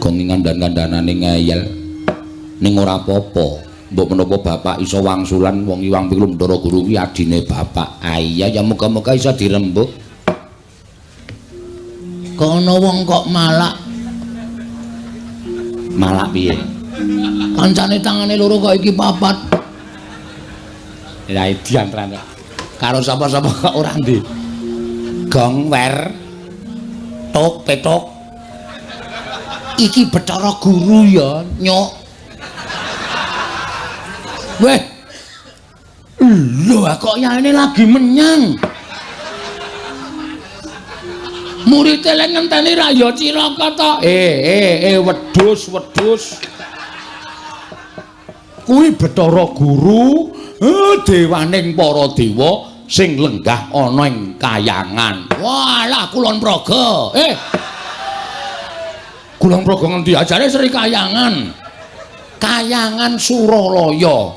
Bagong ing kandhan-kandhanane ngeyel ning ora apa-apa. Mbok menapa bapak iso wangsulan wong Iwang Pilu Ndara Guru kuwi adine bapak. Iya ya muga-muga iso dirembuk. Kok ana wong kok malak. Malak piye? Kancane tangane loro kok iki papat. Ya idian rene. Karo sapa-sapa kok ora ndi. Gong wer tok petok. Iki Bathara Guru ya, Nyok. Weh. Lho kok yaene lagi menyang. Murid elek ngenteni ra ya Cilaka to. Wedhus. Kuwi Bathara Guru, dewaning para dewa sing lenggah ana ing kayangan. Walah Kulon Praga. Kulon Praga ngendi ajare Sri Kayangan. Kayangan Suralaya.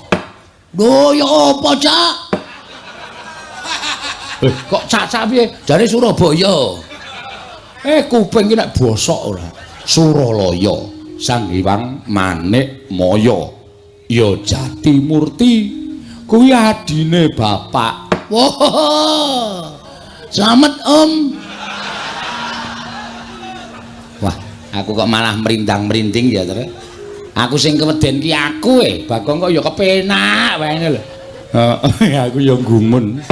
Lho ya apa, Cak? Kok Cak piye? Jare Surabaya. Kuping iki nek bosok ora. Suralaya, Sang Hyang Manik Maya. Ya Jatimurti kuwi adine bapak. Wah. Selamat, Om. Wah, aku kok malah merindang-merinding ya, Tru. Aku sing keweden ki aku Bagong kok ya kepenak wae lho. Heeh, aku ya gumun.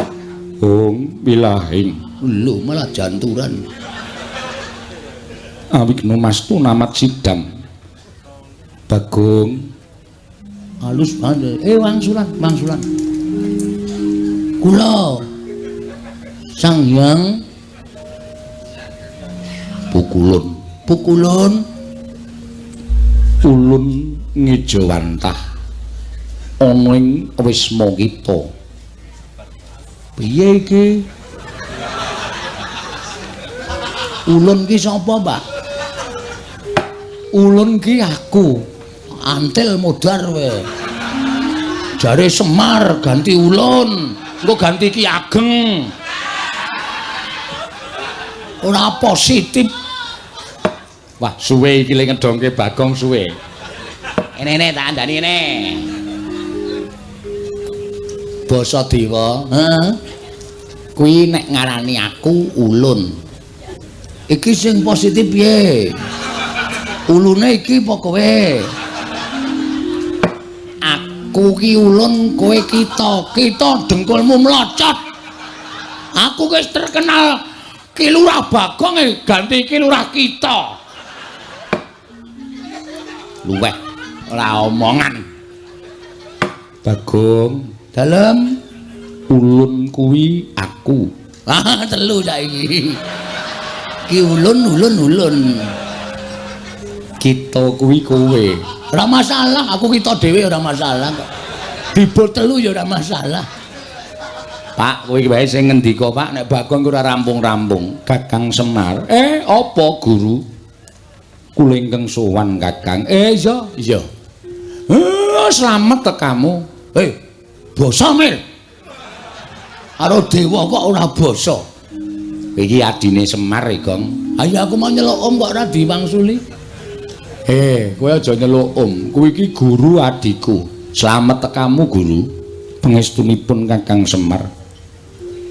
Hong pilahing. Lho malah janturan. Awigna mastu namat sidam. Bagong halus banget. Wangsulan. Kula Sang Hyang Pukulun ulun ngejawantah ana ing wisma kita. Piye iki? Ulun ki sapa, Mbak? Ulun ki aku. Antil modar we. Jare Semar ganti Ulun, engko ganti Ki Ageng. Ora positif. Wah, suwe iki le ngedongke Bagong suwe. Ene tak andani ene. Basa dewa, kuwi nek ngarani aku Ulun. Iki sing positif piye? Ulune iki apa kowe? Aku ki Ulun, kowe kita. Kita dengkulmu mlocot. Aku wis terkenal Ki Lurah Bagong ganti Ki Lurah kita. Luweh ora omongan. Bagong dalem Ulun kuwi aku. Telu saiki. Ki Ulun. Kita kuwi kowe. Ora masalah, aku kita dhewe ora masalah kok. Dibot telu ya ora masalah. Pak, kowe iki wae sing ngendika, Pak, nek Bagong ora rampung-rampung. Kakang Semar. Apa Guru? Kula ingkang sowan Kakang. Iya. Slamet tekamu. Basa Mil. Karo dewa kok ora basa. Iki adine Semar, Gong. Ayo aku mau nyeluk Om kok ora diwangsuli. Kowe aja nyeluk Om. Kuwi iki guru adikku. Slamet tekamu, Guru. Pangestunipun Kakang Semar.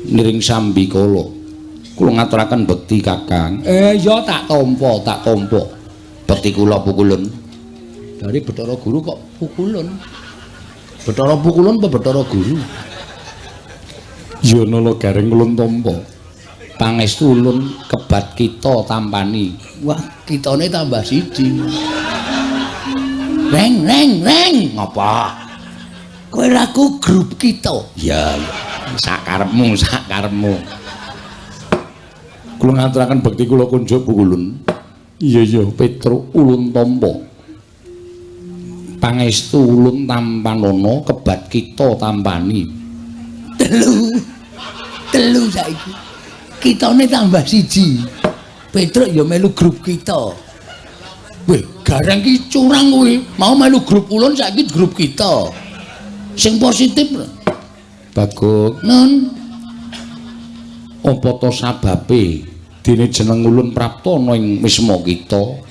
Niring sambikala. Kula ngaturaken bekti Kakang. Ya tak tampa. Bekti kula Pukulun. Dari Bathara Guru kok Pukulun. Bathara Pukulun apa Bathara Guru? Ya nala gareng ulun tampa. Pangestu ulun kebat kita tampani. Wah, kitane tambah siji. Reng. Ngapa? Kowe laku grup kita. Ya, sakarepmu. Kula ngaturaken bekti kula kunjuk Pukulun. Iya Petruk ulun tampa. Pangestu ulun tampanana kebat kita tampani. Telu saiki. Kitane tambah siji. Petruk ya melu grup kita. Weh, gareng ki curang kuwi. Mau melu grup ulun saiki grup kita. Sing positif. Bagong. Nun. Apa to sababe dene jeneng ulun prapta ana ing wisma kita?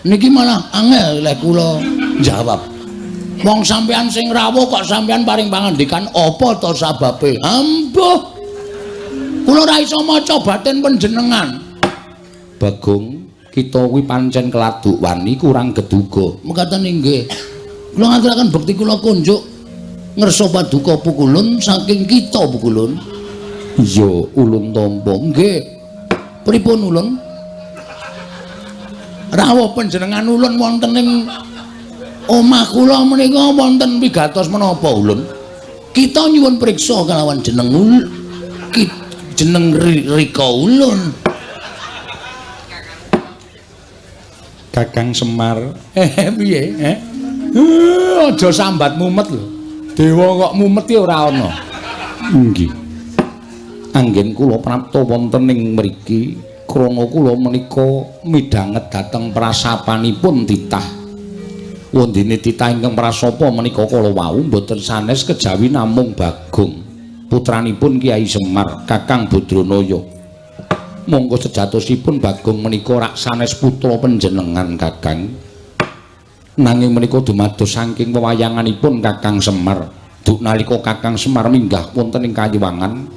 Niki malah angel lek kula jawab. Wong sampean sing rawuh kok sampean paring pangandikan apa to sababe? Ambuh. Kula ora iso maca batin panjenengan. Bagong, kita kuwi pancen keladuk wani kurang geduga. Mekaten inggih. Kula ngaturaken bekti kula kunjuk ngersa paduka pukulun saking kita pukulun. Iya, ulun tampa. Nggih. Pripun ulun? Rawuh panjenengan ulun wonten ing omah kula menika wonten pigatos menapa ulun? Kita nyuwun priksa kalawan jeneng jeneng Rika ulun. Kakang Semar. Piye? Aja sambat mumet lho. Dewa kok mumet ya ora ana. Nggih. Anggen kula prapta wonten ing mriki krana kula menika midhanget dhateng prasapanipun titah. Wondene titah ingkang prasapa menika kala wau boten sanes kejawi namung Bagong putranipun Kyai Semar Kakang Badranaya. Monggo sejatosipun Bagong menika rak sanes putra panjenengan Kakang. Nanging menika dumados saking wewayanganipun Kakang Semar. Duk nalika Kakang Semar minggah wonten ing Kayiwangan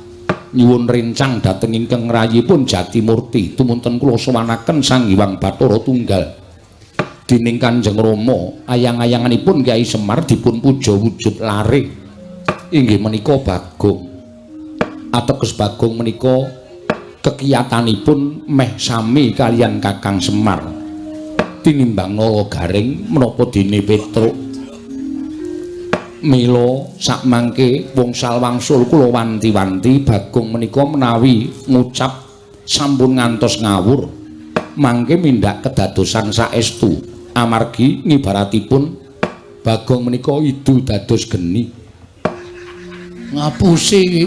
nyuwun rencang dhateng ingkang rayipun Jatimurti tumunten kula sowanaken Sang Hyang Bathara Tunggal. Dening Kanjeng Rama ayang-ayanganipun Kyai Semar dipun puja wujud lare inggih menika Bagong. Ateges Bagong menika kekiyatanipun meh sami kalian Kakang Semar tinimbang Nala Garing menapa dene Petruk mila sakmangke wangsul wangsul kula wanti-wanti Bagong menika menawi ngucap sampun ngantos ngawur mangke mindak kedadosan saestu amargi ngibaratipun Bagong menika idu dados geni. Ngapusi iki.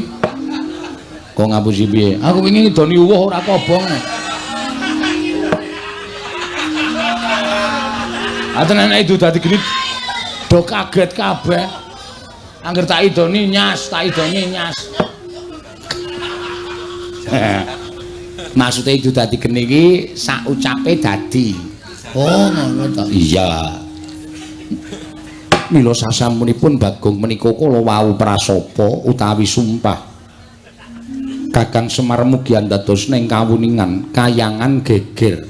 Kok ngapusi piye? Aku wingi ngidoni uwuh ora kobong. Atenan idu dadi geni do kaget kabeh. Angger tak idoni nyas, tak idoni nyas. Maksude idu dadi geni iki sak ucape dadi. Oh, ngono ta. Iya. Mila sasampunipun Bagong menika kala wau prasapa utawi sumpah. Kakang Semar mugi dados ning kawuningan kayangan geger.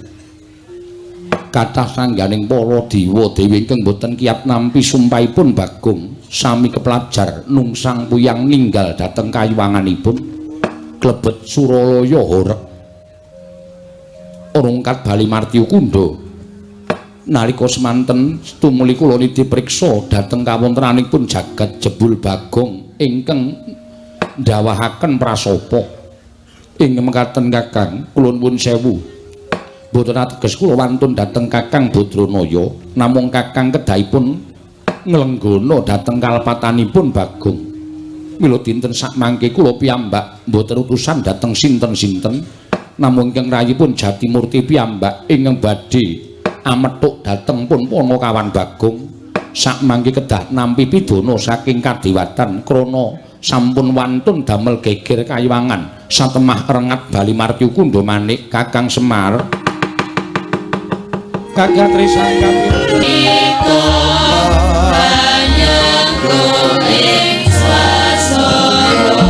Kathah sangganing para dewa dewi ingkang boten kiyat nampi sumpahipun Bagong sami kepelajar nungsang puyang ninggal dhateng kayiwanganipun klebet Suralaya horeg. Rungkat bali Martya Kundha. Nalika semanten tumuli kula niti priksa dhateng kawontenanipun jagat jebul Bagong ingkang ndawahaken prasapa. Ing mekaten Kakang kula nuwun sewu. Boten ateges kula wantun dhateng Kakang Badranaya, namung Kakang kedahipun nglenggana dhateng kalepatanipun Bagong. Mila dinten sakmangke kula piyambak boten utusan dhateng sinten-sinten, namung ingkang rayipun Jatimurti piyambak ingkang badhe amethuk dhateng pun Panakawan Bagong sakmangke kedah nampi pidana saking kadewatan krana sampun wantun damel geger kayiwangan satemah rengat bali Martya Kundha manik Kakang Semar Kagatri sangkap iko panyengkung ing swasana.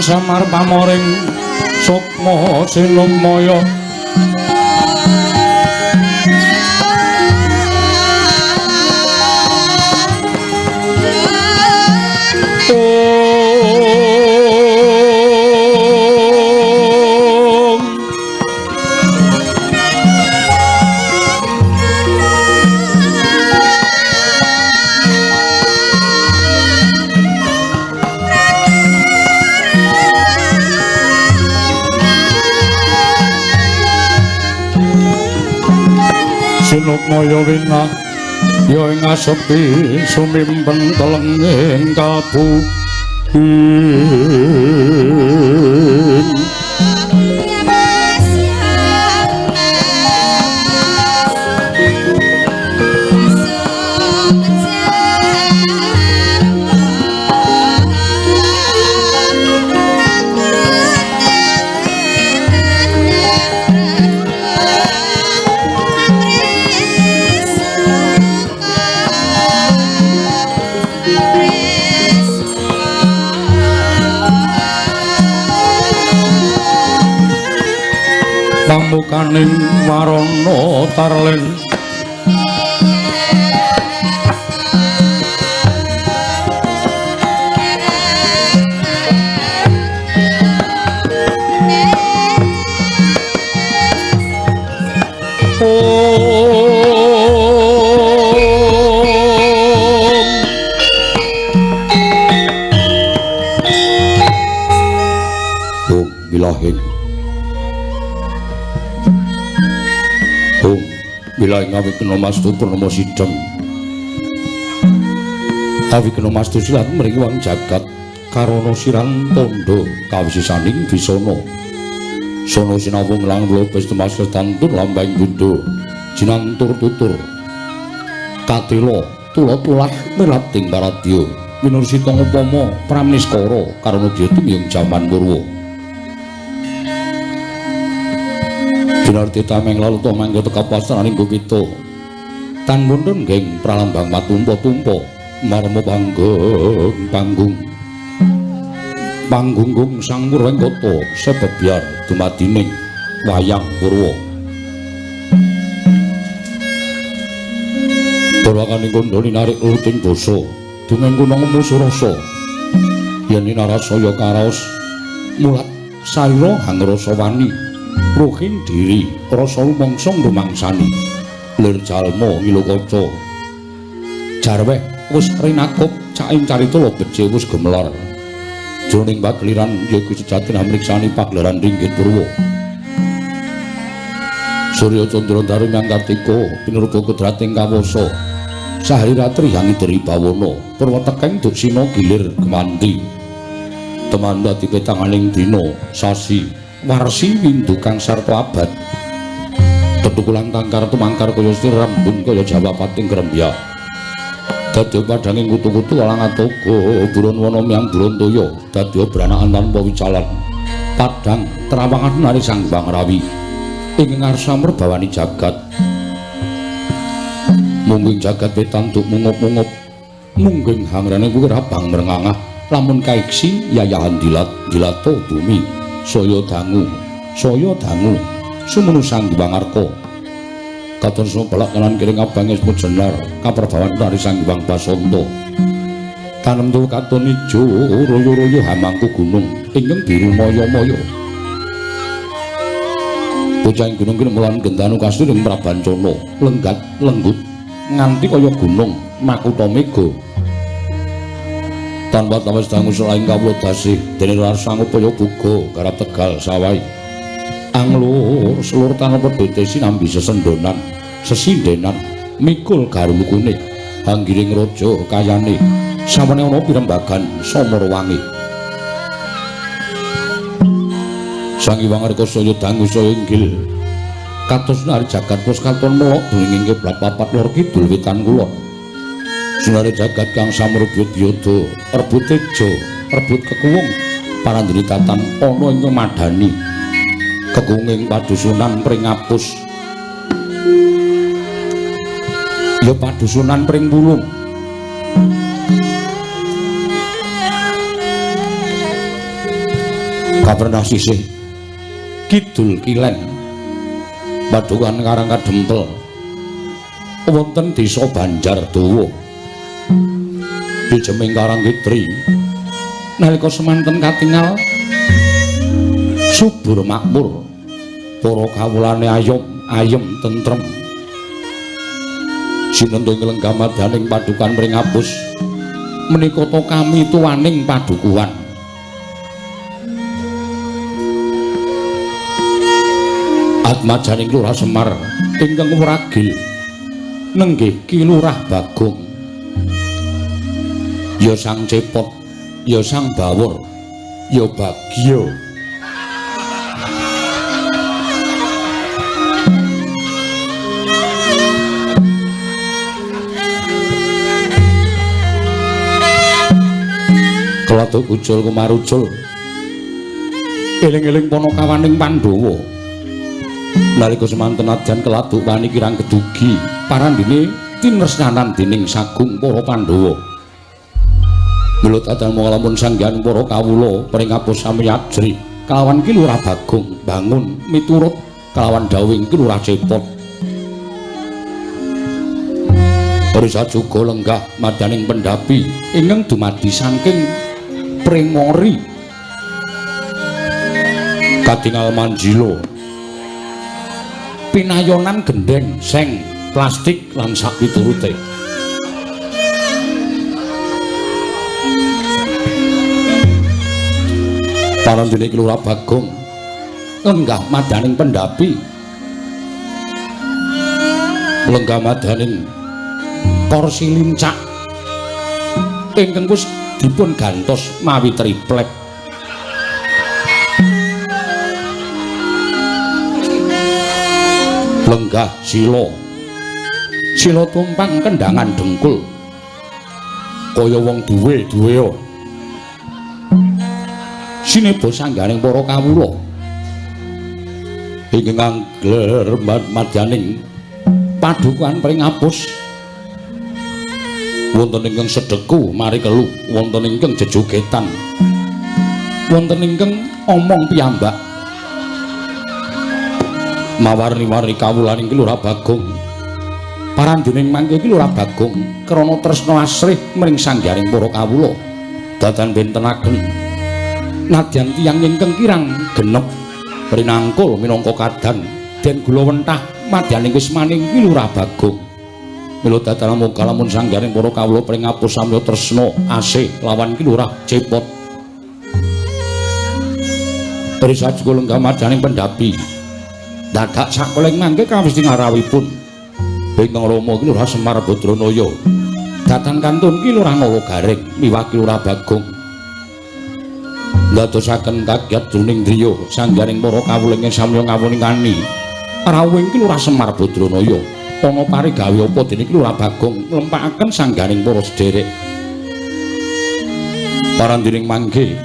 samar pamoring sukma sinumaya Sinukmaya wina ya ing asepi sumimpen telenging kabuhin pamukaning warana tarlen bilahing bilaing awikena mastu purnama sidhem awikena mastu silat mriki wang jagat karana siran tandha kawisisaning bisana sono sinawung lang lopes temas kestantur lambang budha jinantur tutur katela tula-tulah merating paradya winursita upama pramniskara karana dia tumiyung jaman purwa Dinarti tameng lalu to mangke teka pastraning Gupita tan mundhun geng pralambang matumpa-tumpa marma panggung panggunggung sang Purwengkata sebebyar dumadining wayang purwa Durwakaning kondhani narik luting basa dumeng kunang musurasa yen narasaya karaos mulat sarira hangrasa wani ruhin diri rasa rumangsa rumangsani lir jalma ngilukaca jarweh wis rinakup caing carita becik wis gemelar jroning pagliran yaiku sejatine amriksani pagelaran ringgit purwa Surya Candra Darmang Kartika pinurba kudrating kawasa sahari ratri yang idri bawana purwatekeng duksina gilir kemanti teman dadi petanganing dina sasi warsi windu kang sarta abad tetukulan tangkar tumangkar kaya rambun kaya Jawa pating grembya dadi padhanging kutu-kutu alang atoga buron wana miyang Brantaya dadi branakan tanpa wicalan padhang trawangan nari sang Bang Rawi ing ngarsa merbawani jagat mungging jagat petanduk mungup-mungup mungging hangrene kuwi rabang mrengangah lamun kaiksi yayahan dilato bumi saya dangu sumunu sang Hyang Arka katon sumpelak kanan kiri ngabangis pujenar kaperbawan nari sang Hyang Basanta tanem tuh katon ijo royo-royo hamangku gunung ingkang biru moyo-moyo bocah ing gunung kene mulan gendanu kastur ing Prabancana lenggat lenggut nganti kaya gunung Makutha Mega tanpa tawes dangu selaing kawula dasih dene rasa ngupaya buga garap Tegal Sawai anglur selur tanpa pedhe sinambi sesendonan sesindenan mikul garukune hanggiring raja kayane samene ana pirembagan Samarwangi Sang Hyang Arka saya dangu saya inggil kados nari jagat pus katon melok duling ing papat lor kidul wetan kulon sunare jagat kang samrebut yada rebut tejo rebut kekuwung parandini tatan ana ing madani kekunging padusunan pring ngapus ya padusunan pring pulung Kaperna sisih kidul kilen Padukan Karang Kadempel wonten desa Banjardawa dijeming Karangkitri nalika semanten katingal subur makmur para kawulane ayem tentrem sinentung lenggah madaning padukan mring apus menika to kami tuwaning padukuhan atmajaning Lurah Semar ingkang wragil nenggih Ki Lurah Bagong ya sang cepot ya sang bawor ya bagya Kelatuk ucul kumarucul eling-eling panakawaning Pandhawa nalika semanten adyan Kelatuk wani kirang kedugi parandene tinresnanan dening sagung para Pandhawa milut adang lamun sanggan para kawula pringapus sami ajri kalawan Ki Lurah Bagong bangun miturut kalawan dawuhing Ki Lurah Cepot Risa juga lenggah madaning pendapi ingkang dumadi saking Pringori katingal manjilo pinayonan gendeng seng plastik lan sapiturute parandene Ki Lurah Bagong lenggah madaning pendapi lenggah madaning kursi lincak ingkang wis dipun gantos mawi triplek lenggah sila tumpang kendangan dengkul kaya wong duwe-duwe sinebo sangganing para kawula ingkang ngler madyaning padukan pringapus wonten ingkang sedeku mari kelu wonten ingkang jejogetan wonten ingkang omong piyambak mawarni-warni kawulaning Ki Lurah Bagong parandening mangke Ki Lurah Bagong krana tresna asrih mring sanggaring para kawula dadan bentenaken nadyan tiyang ingkang kirang genep rinangkul minangka kadang den gula wentah madyaning wismaning Ki Lurah Bagong mila dadan muga lamun sanggaring para kawula pringapus samya tresna asih lawan Ki Lurah Cepot Risa juga lenggah madyaning pendapi dadak sakoleng mangke kawis ngarawipun ingkang Rama Ki Lurah Semar Badranaya datan kantun Ki Lurah Nalagareng miwah Ki Lurah Bagong ndadosaken kagiat jroning driya sanggaring para kawula ingkang samya ngawuning rawuhing Ki Lurah Semar Badranaya ana parigawe apa dening Ki Lurah Bagong nglempakaken sanggaring para sederek parandiring mangke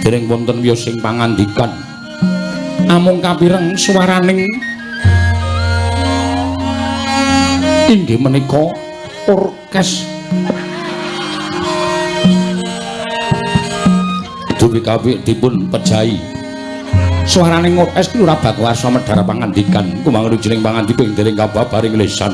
dereng wonten wiyos sing pangandikan amung kapireng swaraning inggih menika orkes duwi kawi dipun pejahi swaraning orkes Ki Lurah Bagong asa medhar pangandikan kumang rujuning pangandiping dening kababaring lisan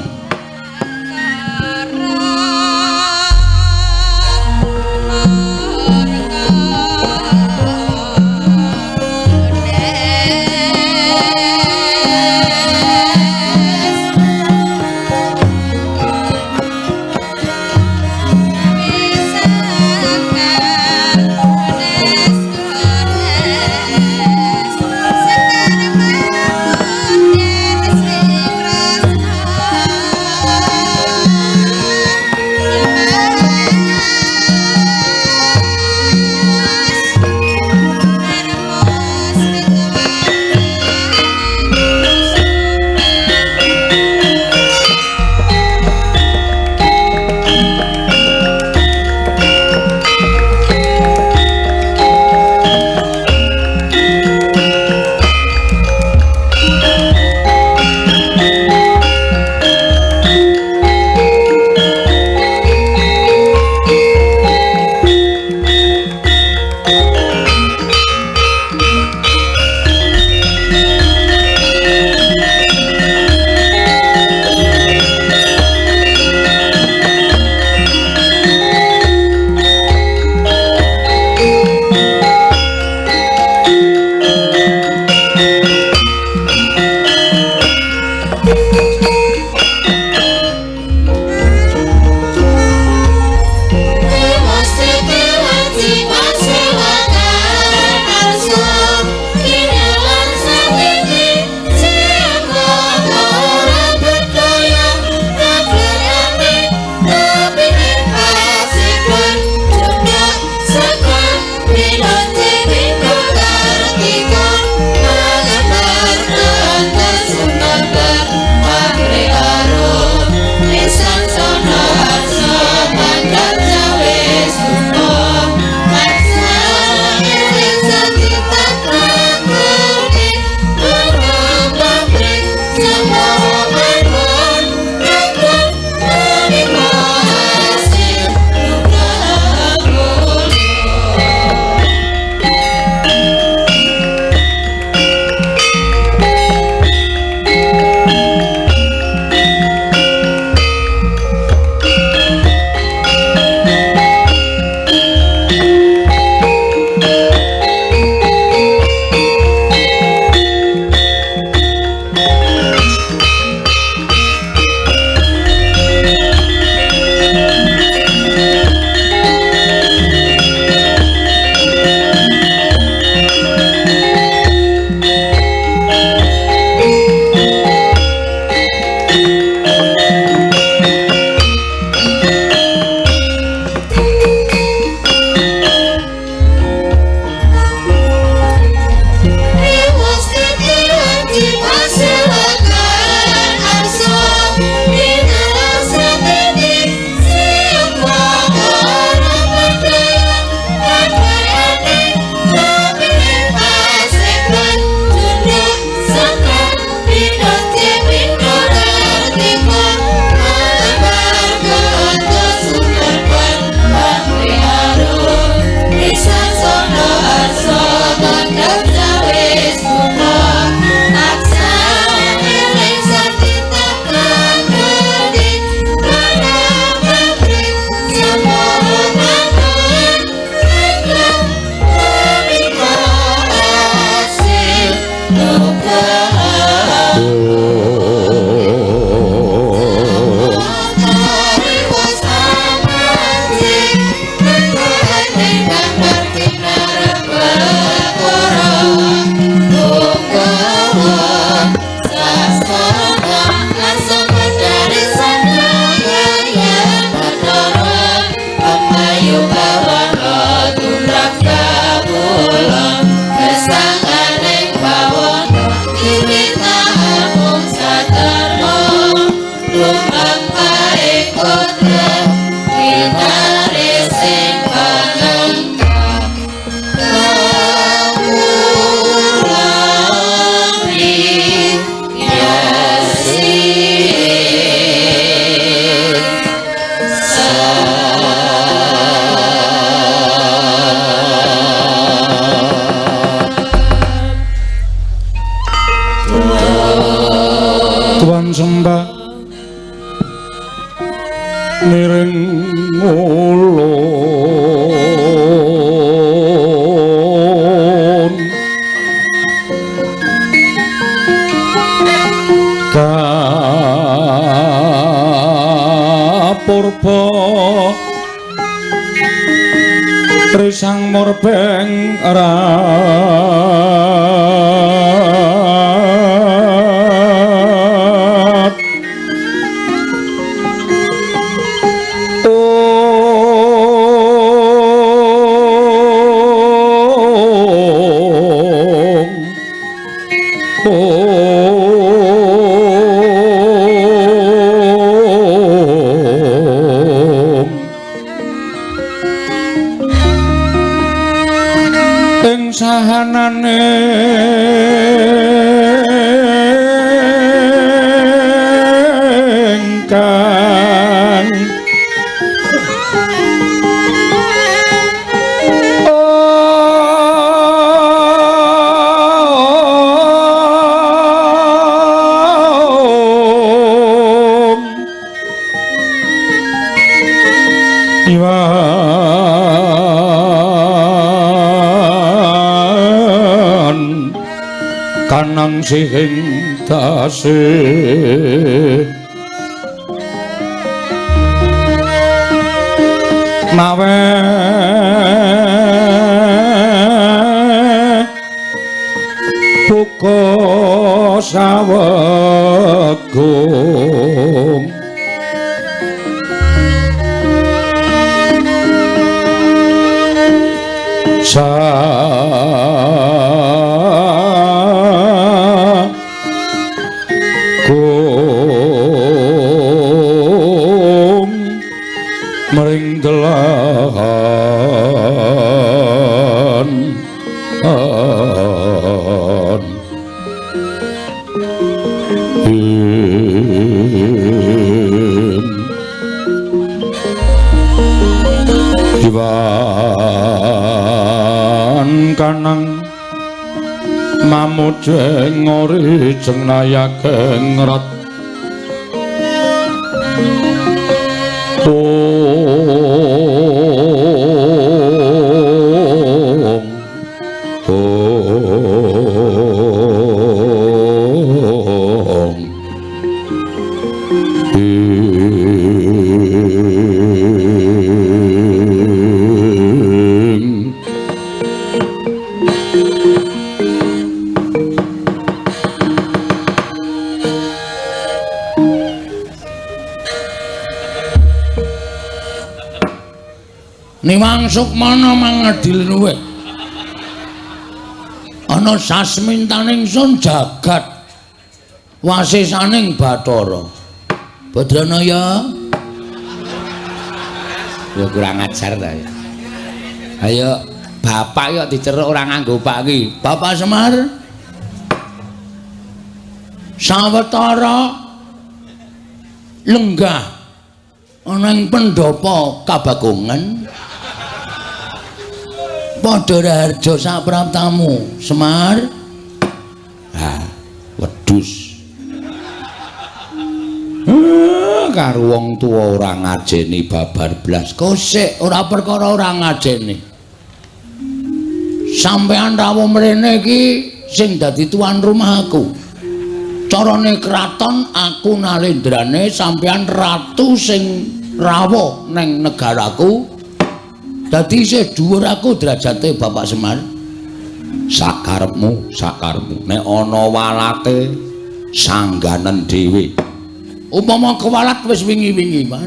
Risang murbeng sahanane engkang kanang sing tasih mawe buka sawegong mering delahan Iwan kanang mamujeng ori jeng nayageng rat Niwang Sukmana mangedil luwe ana sasmintaning sun jagat wasisaning Bathara Badranaya ya kurang ajar ta ya ayo bapak yo diceruk ora nganggo pak iki Bapak Semar sawetara lenggah ana ing pendopo Kabagongan padha raharja sapraptamu Semar wedhus karo wong tuwa ora ngajeni babar blas kosek ora perkara ora ngajeni sampean rawuh mrene iki sing dadi tuan rumahku carane kraton aku nalendrane sampean ratu sing rawuh ning negaraku dadi isih dhuwur aku derajate Bapak Semar sakarepmu nek ana walate sangganen dhewe umpama kewalat wis wingi-wingi Mas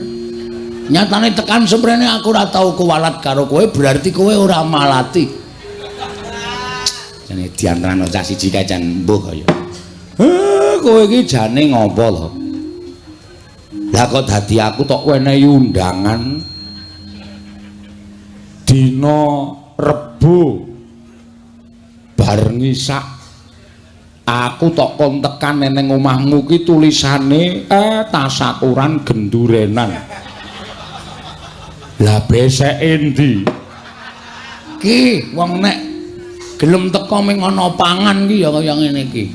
nyatane tekan semrene aku ora tau kewalat karo kowe berarti kowe ora malati jane diantarane cah siji kae jan mbuh kaya kowe iki jane ngopo lho lah kok dadi aku tok wenehi undangan dina Rebo bar ngisak aku tok kon tekan ning omahmu ki tulisane tasakuran gendurenan lah besek endi ki wong nek gelem teko ming ana pangan ki ya kaya ngene iki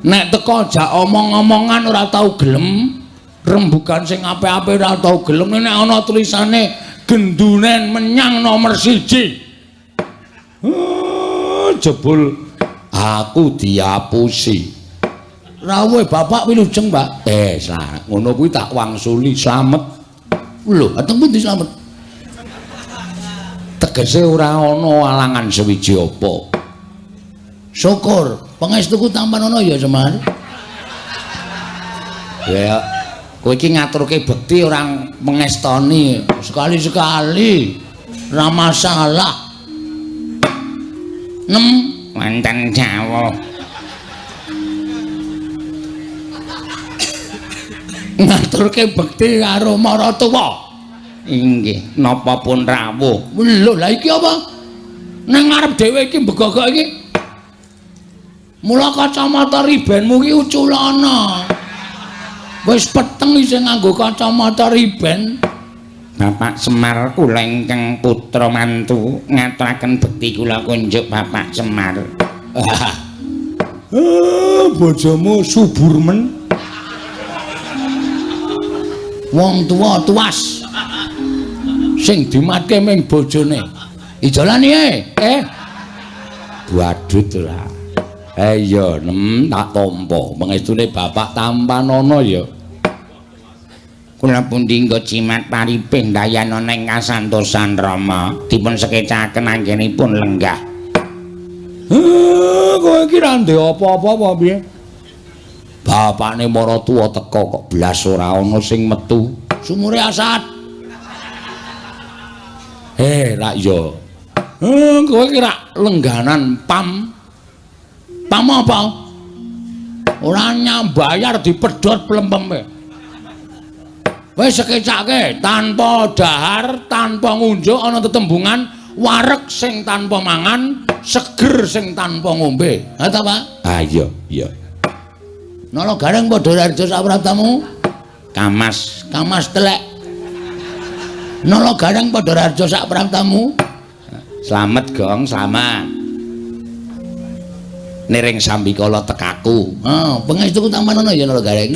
nek teko jak omong-omongan ora tau gelem rembugan sing apik-apik ora tau gelem nek ana tulisane gendunen menyang nomor 1 jebul aku diapusi rawuh bapak wilujeng Mbak salah ngono kuwi tak wangsuli slamet lho ateng pundi slamet Tegese ora ana alangan sewiji apa. Syukur, pangestuku tampan ana ya Semar. Ya, kowe iki ngaturke bekti orang mengestoni Sekali-sekali ora masalah. wonten Jawa. Ngaturke bekti karo maratuwa. Inggih, napa pun rawuh. Lho, lah iki apa? Nang ngarep dhewe iki begogok iki. Mula kacamata ribenmu iki uculana. Wis peteng isih nganggo kacamata riben. Bapak Semar kula ingkang putra mantu ngaturaken bekti kula kunjuk Bapak Semar. Bojomu subur men. Wong tuwa tuwas. Sing dimatke ming bojone. Ijolani Waduh ora. Iya, tak tampa. Mengestune bapak tampanana ya. Kula pundi nggo cimat paripih dayana ing kasantosan Rama dipun sekecaken anggenipun lenggah. Kowe iki ra ndek apa-apa apa piye? Bapakne maratuwa teka kok blas ora ana sing metu. Sumure asat. Rak ya. Kowe iki ra lengganan pam. Pam apa? Ora nyambayar dipedhot plempeme. Wis sekecake tanpa dahar, tanpa ngunjuk ana tetembungan wareg sing tanpa mangan, seger sing tanpa ngombe. Ha ta, Pak? Iya, iya. Nala gareng padha raja sapraptamu. Kamas telek. Nala gareng padha raja sapraptamu. Slamet Gong, slamet. Niring sambikala tekaku. Pangestuku tampanana ya nala gareng.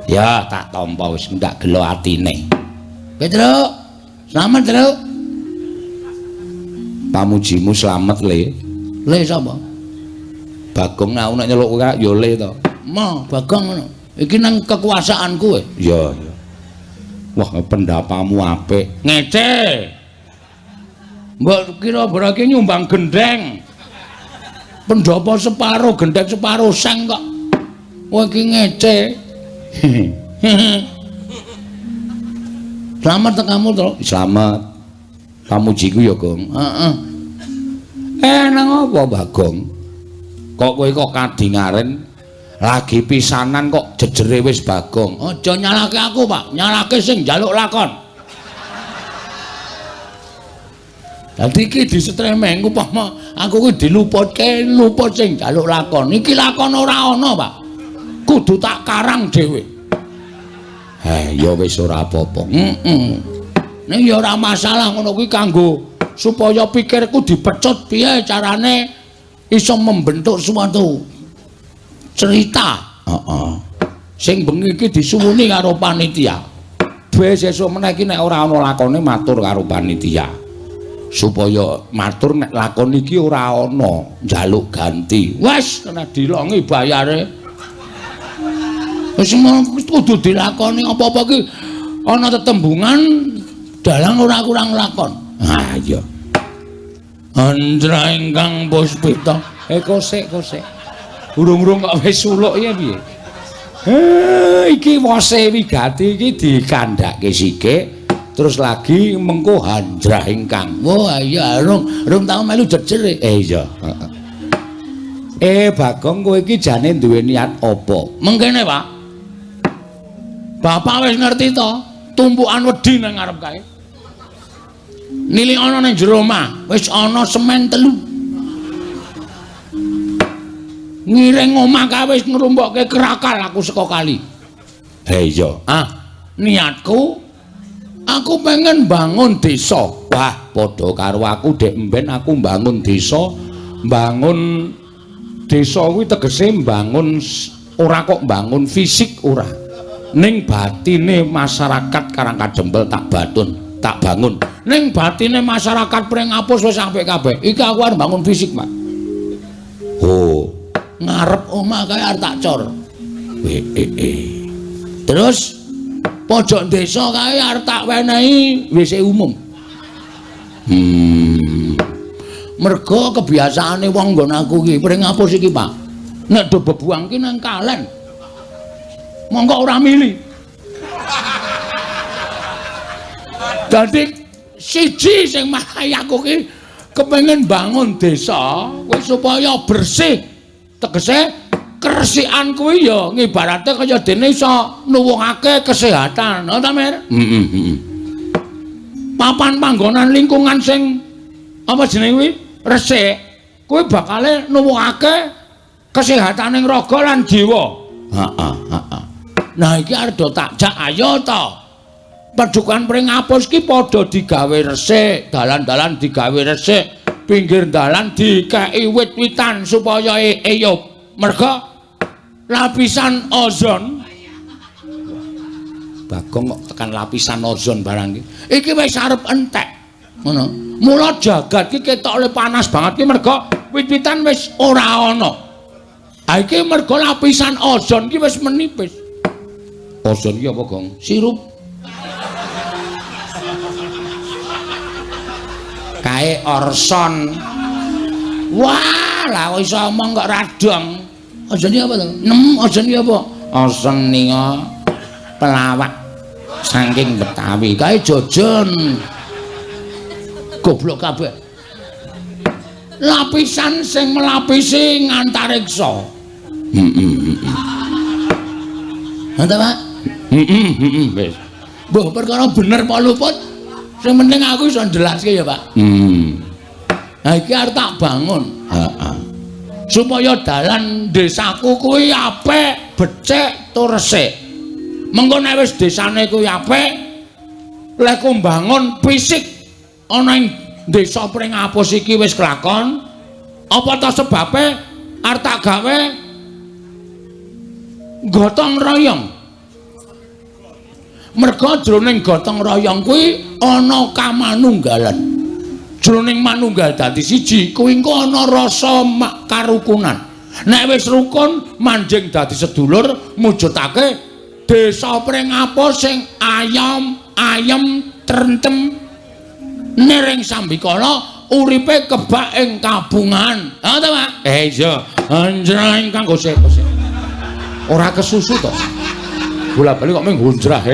Ya, tak tampa wis ndak gelo atine. Truk. Slamet, Truk. Pamujimu slamet, Le. Le sapa? Bagong aku nek nyeluk kowe ya Le to. Bagong ngono. Iki nang kekuasaanku kowe. Iya, iya. Wah, pendapamu apik. Ngece. Mbok kira berarti nyumbang gendeng. Pendopo separo, gendeng separo seng kok. Wah iki ngece. Selamat tekamu to. Selamat. Pamujiku ya, Gong. Heeh. Nang apa, Bagong? Kok kowe kok kadingaren lagi pisanan kok jejere wis Bagong. Aja nyalake aku, Pak. Nyalake sing njaluk lakon. Dadi iki disetremeng upama aku kuwi diluputke luput sing njaluk lakon. Iki lakon ora ana, Pak. Kudu tak karang dhewe. Ya wis ora apa-apa. Ning ya ora masalah ngono kuwi kanggo supaya pikirku dipecut piye carane iso membentuk suatu cerita. Sing bengi iki disuwuni karo panitia. Wis sesuk meneh iki nek ora ana lakone matur karo panitia. Supaya matur nek lakon iki ora ana njaluk ganti. Wes kena dilongi bayare. Wis kudu dilakoni apa-apa ki ana tetembungan dalang ora kurang lakon. Iya. Andra ingkang puspita. Kosek. Urung-urung kok wis suluk ya piye? Iki wose wigati iki dikandhake sikik terus lagi mengko handrah ingkang. Wah iya rung tau melu jejer. Iya, Bagong kowe iki jane duwe niat apa? Mengkene, Pak. Bapak wis ngerti to, tumpukan wedi nang ngarep kae. Nili ana ning jero omah, wis ana semen 3. Ngiring omah kae wis ngrumbukke kerakal aku saka kali. Iya. Niatku aku pengen bangun desa. Wah, padha karo aku dek mben aku bangun desa. Bangun desa kuwi tegese bangun ora kok bangun fisik ora. Ning batine masyarakat Karangkadempel tak bangun. Ning batine masyarakat Pringapus wis sampe kabeh. Iki aku arep bangun fisik, Pak. Oh, ngarep omah kae arep tak cor. Terus pojok desa kae arep tak wenehi WC umum. Mergo kebiasaane wong nggon aku iki pring ngapus iki, Pak. Nek do bebuang ki nang kalen. Monggo ora mili. Dadi siji sing marai aku ki kepengin bangun desa kuwi supaya bersih. Tegese kersikan kuwi ya ngibarate kaya dene iso nuwuhake kesehatan, ta Mir? Papan panggonan lingkungan sing apa jenenge kuwi resik kuwi bakale nuwuhake kesehataning raga lan jiwa. Heeh. Nah iki arep tak jak ayo to. Padukan pring ngapus ki padha digawe resik, dalan-dalan digawe resik, pinggir dalan dikeki wit-witan supaya eyup. Merga lapisan ozon. Bagong kok tekan lapisan ozon barang iki. Iki wis arep entek. Ngono. Mula jagat ki ketok oleh panas banget ki merga wit-witan wis ora ana. Ha iki merga lapisan ozon ki wis menipis. Ozon ki apa, Gong? Sirup. Kae orson. Wah, lah kok iso omong kok radong. Ozon iki apa to? Ozon iki apa? Ozon ninga pelawak saking Betawi. Kae jojon. Goblok kabeh. Lapisan sing melapisi ngantariksa. Anta, Pak? Wis. Mbah perkara bener Pak Luput. Sing penting aku iso ndelaske ya, Pak. Nah iki arep tak bangun. Heeh. Supaya dalan desaku kuwi apik, becik, tur resik. Mengko nek wis desane kuwi apik, lek ku mbangun fisik ana ing desa pring apus iki wis kelakon, apa ta sebabe arep tak gawe gotong royong. Merga jroning gotong royong kuwi ana kamanunggalan. Jroning manunggal dadi siji kuwi engko ana rasa karukunan. Nek wis rukun manjing dadi sedulur mujudake desa pring apus sing ayem trentem nering sambikala uripe kebak ing kabungan. Ha ta, Pak? Iya, anjraing kang gosek. Ora kesusu to. Bola-bali kok mung hunjrah.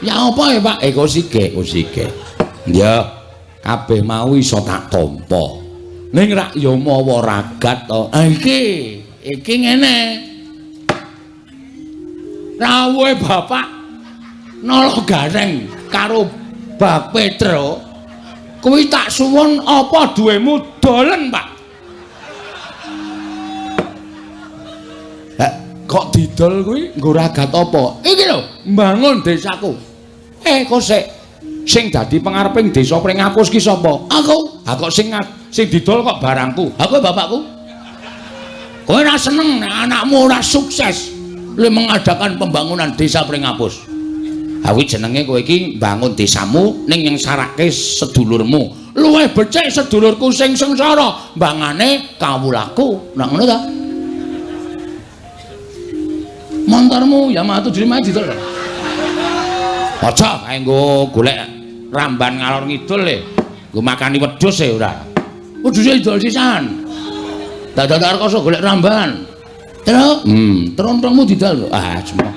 Ya apa ya, Pak? Kosike. Ya, kabeh mau iso tak tampa. Ning rak ya mawa ragat to. Iki ngene. Rawuhe bapak nolo gareng karo Bak Petro kuwi tak suwun apa duwemu dolen, Pak? Kok didol kuwi nggo ragat apa? Iki lho, mbangun desaku. Kosek sing dadi pengareping desa pring apus ki sapa? Aku. Ha kok sing didol kok barangku. Ha kowe bapakku. Kowe ora seneng nek anakmu ora sukses le mengadakan pembangunan desa pring apus. Ha kuwi jenenge kowe iki mbangun desamu ning yang sarake sedulurmu. Luwih becik sedulurku sing sengsara, mbangane kawulaku. Nek ngono ta? Montormu Yamaha Jilimae didol. Aja kae nggo golek ramban ngalor ngidul le. Nggo makani wedhus e ora. Wedhuse didol sisan. Dadak Karkoso golek ramban. Terus trontongmu didol. Ah, semua.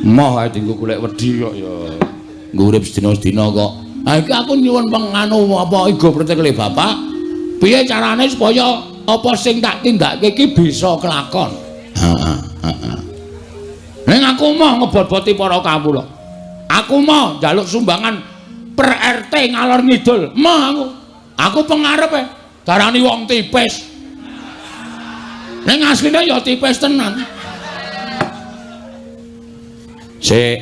Moh ae dienggo golek wedi kok ya. Nggo urip sedina-sedina kok. Ha iki aku nyuwun penganu apa igo pretekle Bapak. Piye carane supaya apa sing tak tindakke iki bisa kelakon. Heeh. Ning aku mau ngebot-boti para kawula. Aku mau njaluk sumbangan per RT ngalor ngidul. Mau aku. Aku pengarepe darani wong tipis. Ning asline ya tipis tenan. Sik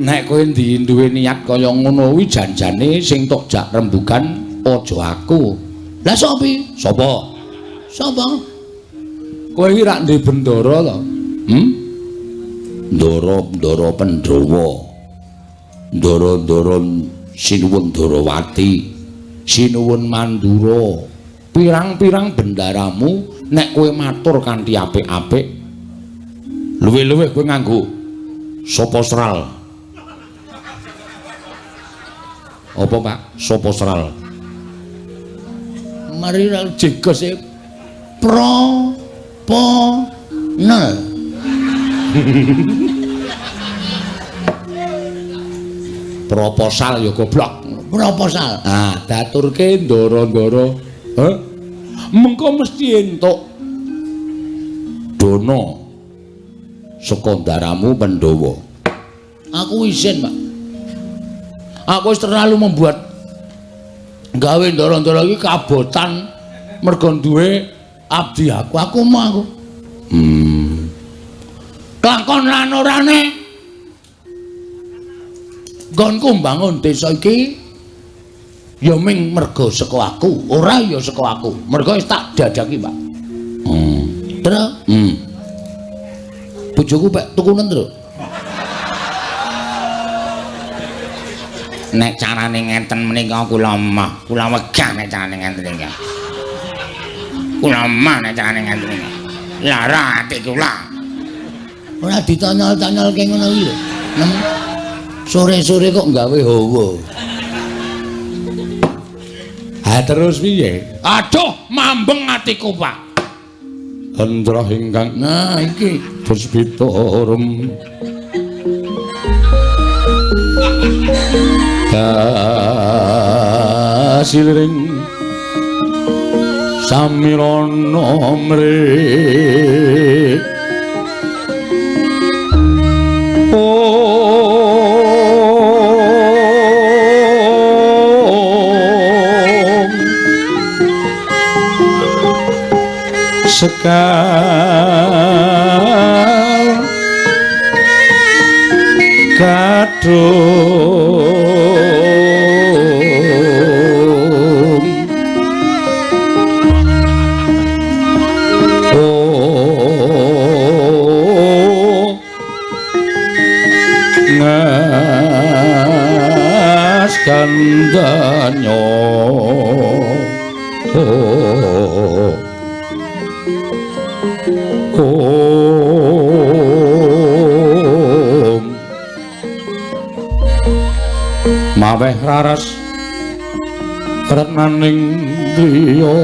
nek kowe duwe niat kaya ngono kuwi janjane sing tok jak rembugan aja aku. Lah sapa? Sapa? Kowe iki rak ndek bendara to? Ndara Pandhawa. Ndara Sinuwun Darawati. Sinuwun Mandura. Pirang-pirang bendaramu nek kowe matur kanthi apik-apik. Luwih-luwih kowe nganggo sopo seral. Apa, Pak? Sopo seral? Mari ra jegese pro po nel. Proposal ya goblok. Proposal. Ah, daturke ndara-ndara. Heh. Mengko mesti entuk dana saka ndaramu Pandhawa. Aku isin, Pak. Aku wis terlalu membuat gawe ndara-ndara iki kabotan mergo duwe abdi aku. Aku mau aku. Lakon lan orane nggonku mbangun desa iki ya ming mergo saka aku, ora ya saka aku. Mergo wis tak dadaki, Pak. Terus? Bojoku pek tukunen terus. Nek carane ngenten menika kula mah, kula wegah nek carane ngenten iki. Kula mah nek carane ngenten iki. Lara ati kula. Ora ditanyal-tanyalke ngono iki lho. Sore-sore kok gawe hawa. Ha terus piye? Aduh, mambeng atiku, Pak. Hendra ingkang Nah, iki puspitorum kasiling samirana mrih sekal kadung ngas kandanya maweh raras renaning griya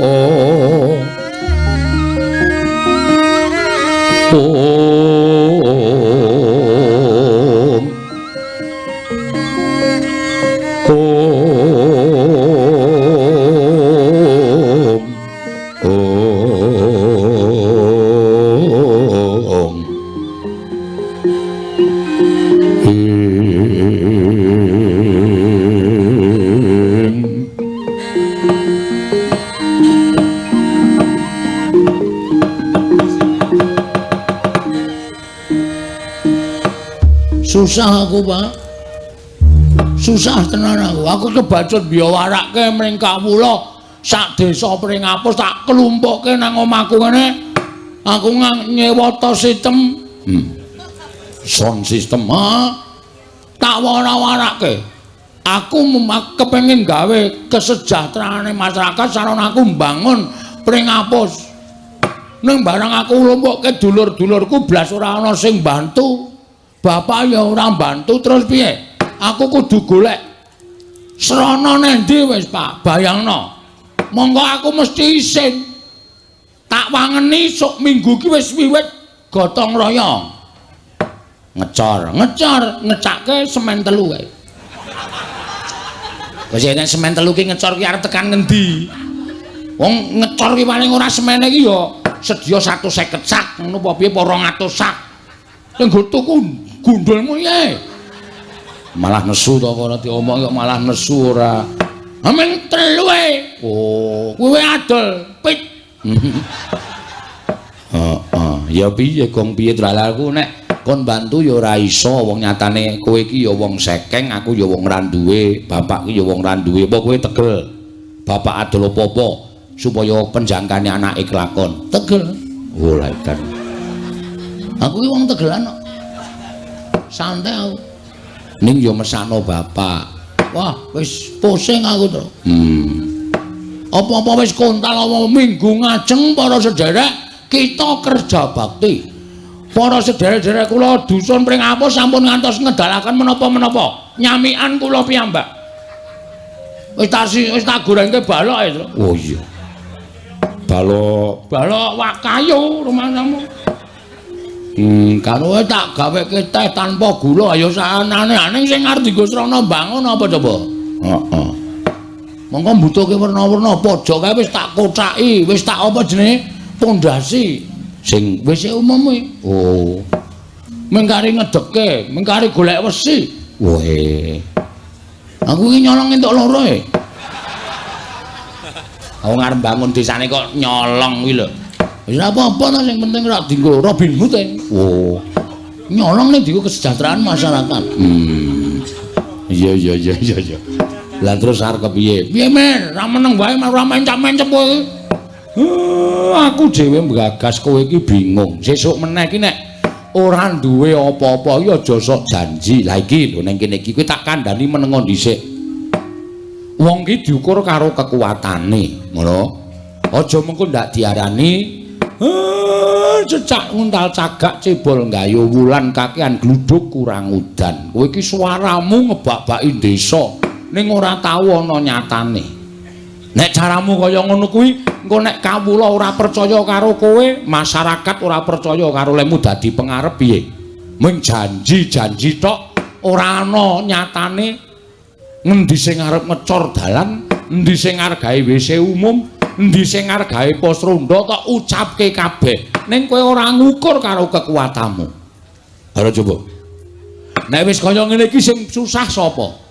susah aku, Pak. Susah tenan aku. Aku kebacut biawarake mring kawula sak desa pring apus tak kelumpukke nang omahku ngene. Aku nyewa sistem sound system. Tak wara-warake. Aku kepengin gawe kesejahteraane masyarakat sarana aku mbangun pring apus. Ning barang aku lumpukke dulur-dulurku blas ora ana sing bantu. Bapak ya ora bantu terus piye? Aku kudu golek srana nendi wis, Pak. Bayangno. Monggo aku mesti isin. Tak wangeni sok minggu ki wis wiwit gotong royong. Ngecake semen 3 kae. Wis nek semen 3 ki ngecor ki arep tekan ngendi? Wong ngecor ki paling ora semene ki ya sedia 150 sak ngono apa piye apa 200 sak. Ning go tuku gundulmu ya. Malah nesu to ora diomong kok malah nesu ora. Amen 3 e. Oh, Kuwi adol pit. Ya piye gong piye dalaku nek kon bantu ya ora iso wong nyatane kowe iki ya wong sekeng, aku ya wong ra duwe, bapak iki ya wong ra duwe. Apa kowe tegel? Bapak adol apa-apa supaya penjangkane anake kelakon. Tegel. Oh, lha kan. Aku ki wong tegelan kok. Santai aku. Ning ya mesakno bapak. Wah, wis pusing aku to. Apa-apa wis kontal apa minggu ngajeng para sederek kita kerja bakti. Para sederek-sederek kula dusun pring apus sampun ngantos ngedalaken menapa-menapa. Nyamikan kula piyambak. Wis tak gorengke balok ya, Tru. Oh iya. Balok Wak kayu rumahmu. Kan wae tak gaweke teh tanpa gula ya sanane. Ning sing arep dienggo srana bangun apa coba? Heeh. Monggo mbutuhke werna-werna pojok kae wis tak kocaki, wis tak apa jenenge? Pondasi Sing wis umum kuwi. oh. Mengkari ngedekke, mengkari golek wesi. Woe. Aku iki nyolong entuk loro e. Aku ngarep bangun desane kok nyolong kuwi lho. Wis apa-apa ta sing penting ora dienggo Robin Hood e. Oh. Nyolong ning dienggo kesejahteraan masyarakat. Iya. Lah terus arep kepiye? Piye men, ra meneng wae ora mencap-mencep kowe. Aku dhewe mgagas kowe iki bingung. Sesuk meneh iki nek ora duwe apa-apa ya aja sok janji. Lah iki lho ning kene iki kowe tak kandhani menengo dhisik. Wong iki diukur karo kekuatane, ngono. Aja mengko ndak diarani cecak nguntal cagak cebol nggayo wulan kakean gluduk kurang udan. Kowe iki suaramu ngebak-baki desa ning ora tau ana nyatane. Nek caramu kaya ngono kuwi, engko nek kawula ora percaya karo kowe, masyarakat ora percaya karo lemu dadi pengarep piye? Mung janji-janji tok, ora ana nyatane. Ngendi sing arep ngecor dalan, endi sing arep gawe WC umum, endi sing arep gawe pos ronda tok ucapke kabeh. Ning kowe ora ngukur karo kekuatanmu. Ora coba. Nek wis kaya ngene iki sing susah sapa?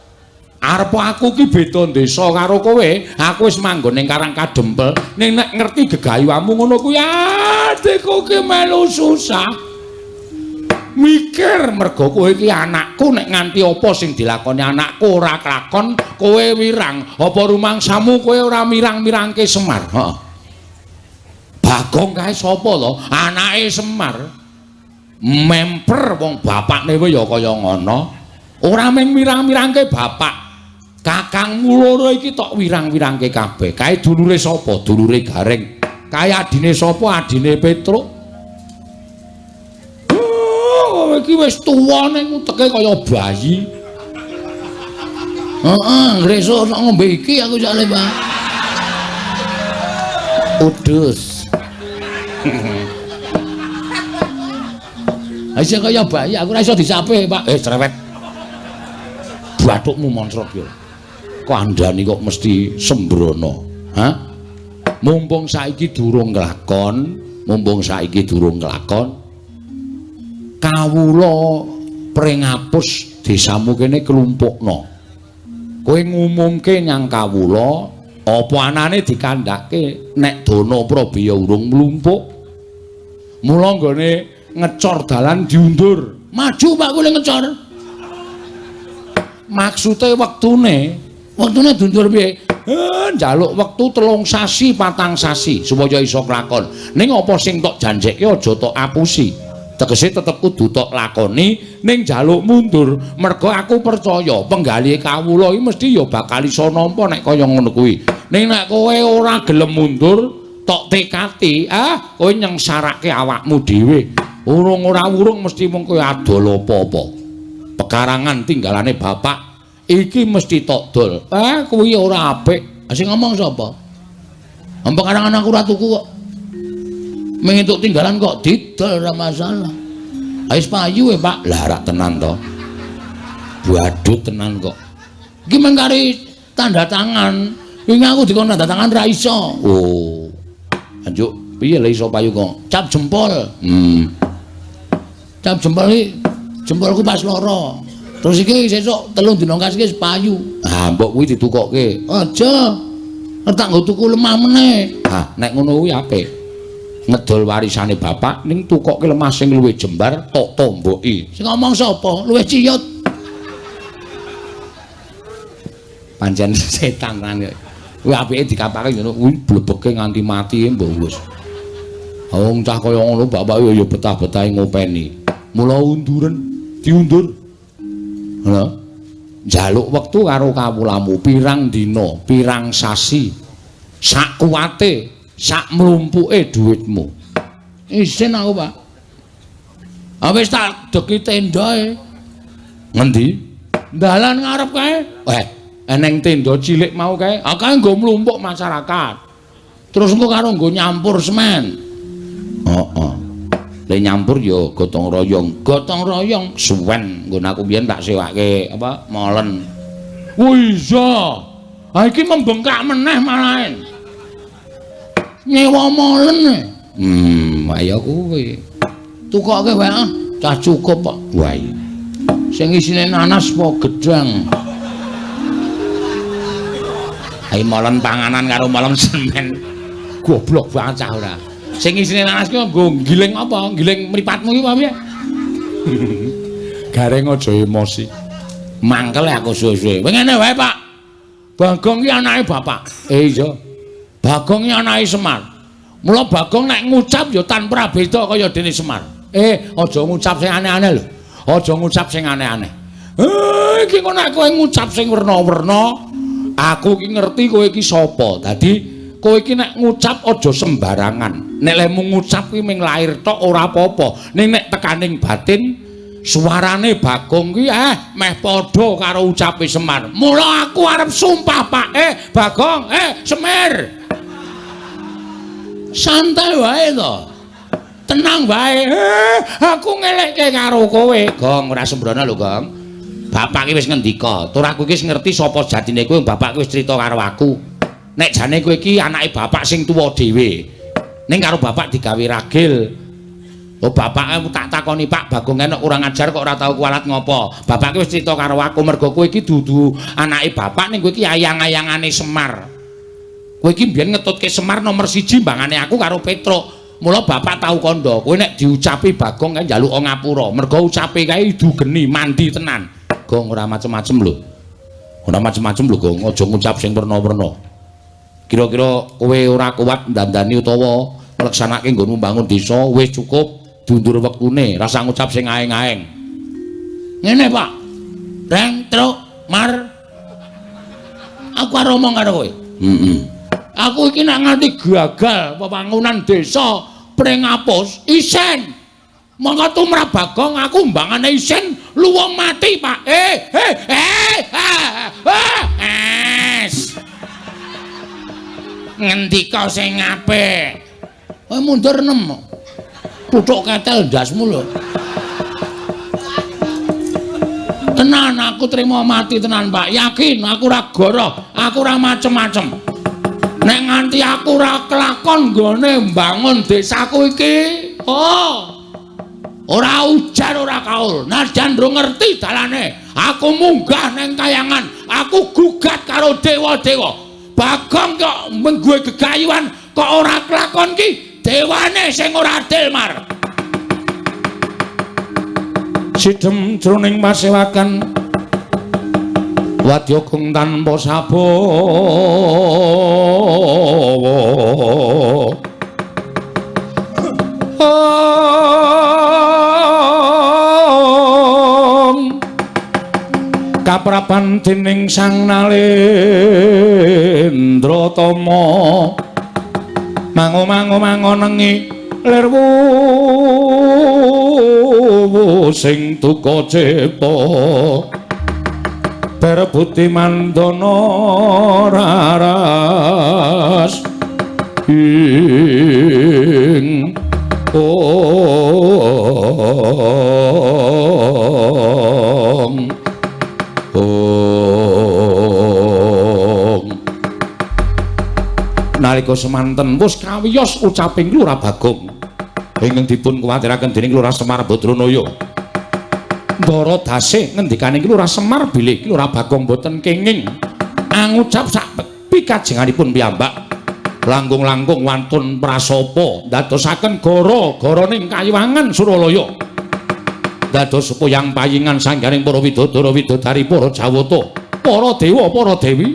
Arep aku ki beda desa karo kowe, aku wis manggon ning Karang Kadempel, ning nek ngerti gegayuhmu ngono kuwi adikku ki melu susah. Mikir mergo kowe iki anakku nek nganti apa sing dilakoni anakku ora kelakon, kowe wirang, apa rumangsamu kowe ora mirang-mirangke Semar. Heeh. Bagong kae sapa to? Anake Semar. Memper wong bapakne wae ya kaya ngono. Ora mung mirang-mirangke bapak. Kakangmu loro iki tok wirang-wirangke kabeh. Kae dulure sapa? Dulure Gareng. Kae adine sapa? Adine Petruk. Oh, iki wis tuwa ning uteke kaya bayi. Heeh, ngresuk nek ngombe iki aku jale, Pak. Udus. Aja kaya bayi, aku ora iso disape, Pak. Cerewet. Bathukmu monsrot yo. Kandhani kok mesti sembrono. Hah? Mumpung saiki durung nglakon, kawula prengapus desamu kene kelumpukna. Kowe ngumumke nyang kawula apa anane dikandhake nek Dana Prabeya urung mlumpuk. Mula nggone ngecor dalan diundur. Maju Pak kowe ngecor. Maksude wektune diundur piye? Njaluk wektu 3 sasi 4 sasi supaya iso klakon. Ning apa sing tok janjekke aja tok apusi. Tegese tetep kudu tok lakoni ning njaluk mundur. Mergo aku percaya penggalih kawula iki mesti ya bakal iso nampa nek kaya ngono kuwi. Ning nek kowe ora gelem mundur, tok tekati, kowe nyengsarake awakmu dhewe. Urung ora wurung mesti mung kowe adol apa-apa. Pekarangan tinggalane bapak iki mesti tok dol. Kuwi ora apik. Sing ngomong sapa? Ampun karangan aku ora tuku kok. Mengentuk tinggalan kok didol ora masalah. Wis payu Pak. Lah rak tenan to. Badut tenan kok. Iki mengkari tanda tangan. Wingi aku dikon tanda tangan ra iso. Oh. Anjuk, piye lek iso payu kok? Cap jempol. Cap jempol iki jempolku pas loro. Terus iki sesuk 3 dina kas iki payu. Mbok kuwi ditukokke. Aja. Tak nggo tuku lemah meneh. Nek ngono kuwi apik. Ngedol warisane bapak ning tukokke lemah sing luwih jembar tok tomboki. Sing ngomong sapa? Luwih ciyut. Pancen setan kan. Kuwi apike dikapake ngono kuwi blebeke nganti mati mbok wis. Wong cah kaya ngono bapak ya betah-betahe ngopeni. Mula diundur. Lho. Njaluk wektu karo kawulamu pirang dina, pirang sasi. Sak kuwate, sak mlumpuke dhuwitmu. Isin aku, Pak. Wis tak deki tendae. Ngendi? Dalan ngarep kae. eneng tenda cilik mau kae akae nggo mlumpuk masyarakat terus engko karo nggo nyampur semen heeh le nyampur ya gotong royong suwen nggon aku biyen tak sewake apa molen wis ha iki membengkak meneh malahan nyewa molen ayo kuwi tukoke wae cah cukup kok wae sing isine nanas apa gedang ayo molen panganan karo molen semen goblok banget cah ora sing isine nanas ki nggo giling apa giling mripatmu iki apa piye gareng aja emosi mangkel aku suwe-suwe ngene wae Pak Bagong ki anake bapak iya Bagong ki anake Semar mula Bagong nek ngucap ya tanpa beda kaya dene Semar aja ngucap sing aneh-aneh lho aja ngucap sing aneh-aneh iki kok nek kowe ngucap sing werna-werna aku ki ngerti kowe iki sapa dadi kowe iki nek ngucap aja sembarangan nek lemu ngucap kuwi ming lair tok ora apa-apa ning nek tekaning batin suarane Bagong ki meh padha karo ucape Semar mula aku arep sumpah Pak Bagong Semar santai wae to tenang wae aku ngelekke karo kowe Gong ora sembrono lho Gong bapak ki wis ngendika tur aku iki ngerti sapa jatine kowe bapak ki wis crita karo aku nek jane kowe iki anake bapak sing tuwa dhewe ning karo bapak digawe ragil bapak tak takoni Pak Bagong enek ora ngajar kok ora tau kualat ngopo bapak ki wis crita karo aku mergo kowe iki dudu anake bapak ning kowe iki ayang-ayangane Semar kowe iki mbiyen ngetutke Semar nomor 1 mbangane aku karo Petruk mula bapak tau kandha kowe nek diucapi Bagong kae njaluk ngapura mergo ucape kae dugeni mandi tenan Gong ora macem-macem lho ora macem-macem lho Gong aja ngucap sing werna-werna kira-kira kowe ora kuat ndandani utawa ngleksanake nggonmu mbangun desa wis cukup diundur wektune rasa ngucap sing aeng-aeng ngene Pak Reng Truk Mar aku arep ngomong karo kowe aku iki nek nganti gagal pembangunan desa Pringapus isen mongko tumrap Bagong aku mbangane isen luwung mati Pak ngendika sing apik kowe mundur nem tutuk ketel ndasmu lho tenan aku trimo mati tenan Pak yakin aku ora goroh aku ora macem-macem nek nganti aku ora kelakon nggone mbangun desaku iki ora ujar ora kaul najan ndro ngerti dalane aku munggah neng kayangan aku gugat karo dewa-dewa Bagong kok mengguwe gegayuhan kok ora kelakon ki dewane sing ora adil Mar sidhem jroning masewakan wadya kung tanpa sabawa kaprapan dening Sang Nalendra Tama mango nengi lerwu sing duka cepa berebuti mandana raras ing nalika semanten wis kawiyos ucaping Lurah Bagong ingkang dipun kuwatiraken dening Lurah Semar Badranaya ndara dasih ngendikaning Lurah Semar bilih Lurah Bagong boten kenging ngucap sak pikajenganipun piyambak langkung-langkung wantun prasapa ndadosaken gara-garaning Kayiwangan Suralaya dados poyang payingan sanggaring para widodara widodari para Jawata para dewa para dewi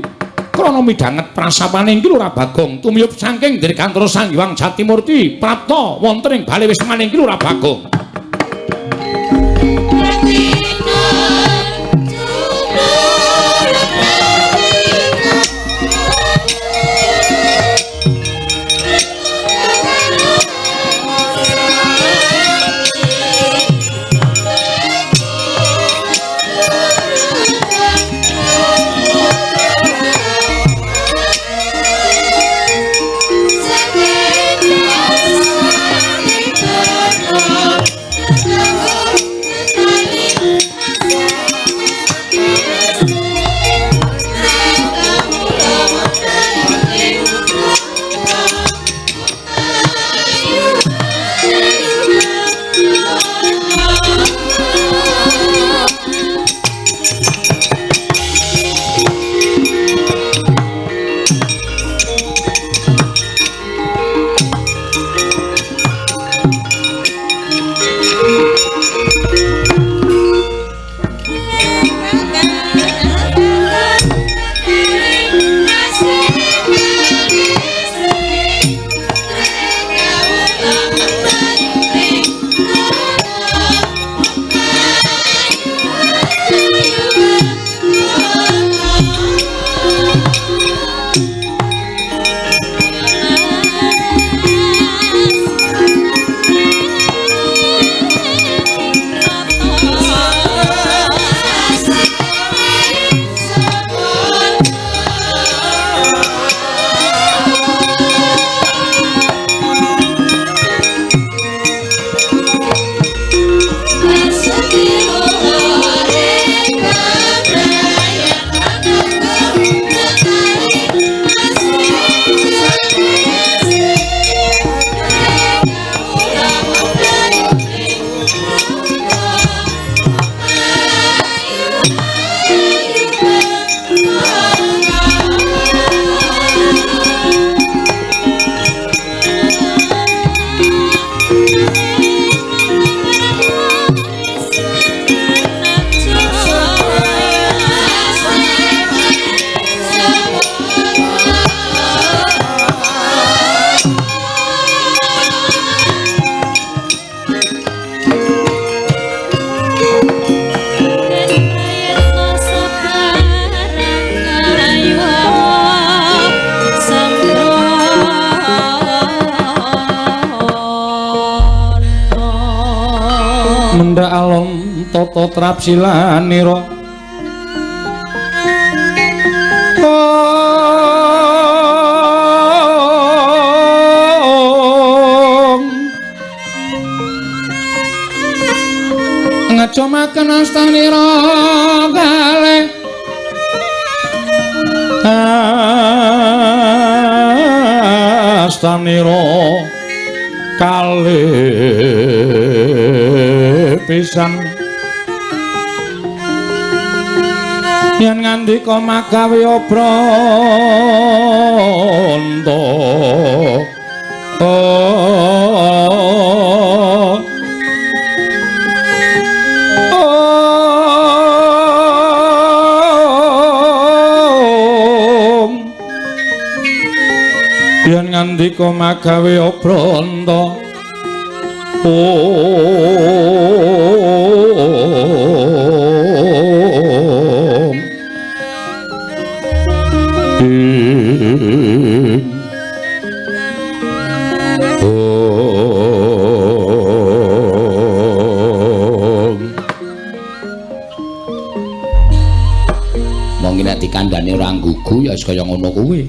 krana midhanget prasapaning Lurah Bagong tumiyup saking Dirgantara Sang Hyang Jatimurti prapta wonten ing bale wismaning Lurah Bagong Mendak alon tata trapsilanira ngacomaken astanira kalih astanira kalih pisan yen ngandika magawe obranta yen ngandika magawe obranta Mongki nek dikandhani ora nggugu ya wis kaya ngono kuwi.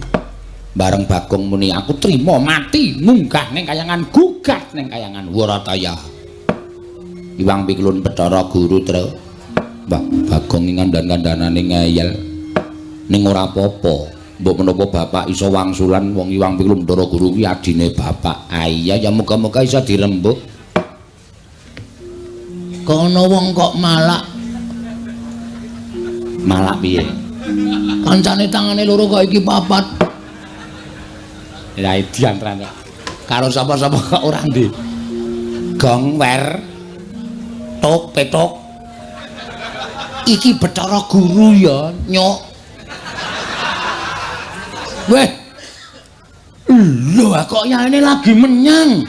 Bareng Bagong muni aku trima mati munggah ning kayangan gugat ning kayangan Warataya. Iwang Pikulun Bathara Guru Tra. Mbah Bagong ngandhan-kandhanane ngeyel ning ora apa-apa. Mbok menapa bapak iso wangsulan wong Iwang Pikulun Bathara Guru kuwi adine bapak. Iya ya muga-muga iso dirembuk. Kono wong kok malak. Malak piye? Kancane tangane loro kok iki papat. Lah diantrane karo sapa-sapa kok ora ndi. Gong wer tok petok. Iki Bathara Guru ya, Nyok. Weh. Lho kok yaene lagi menyang.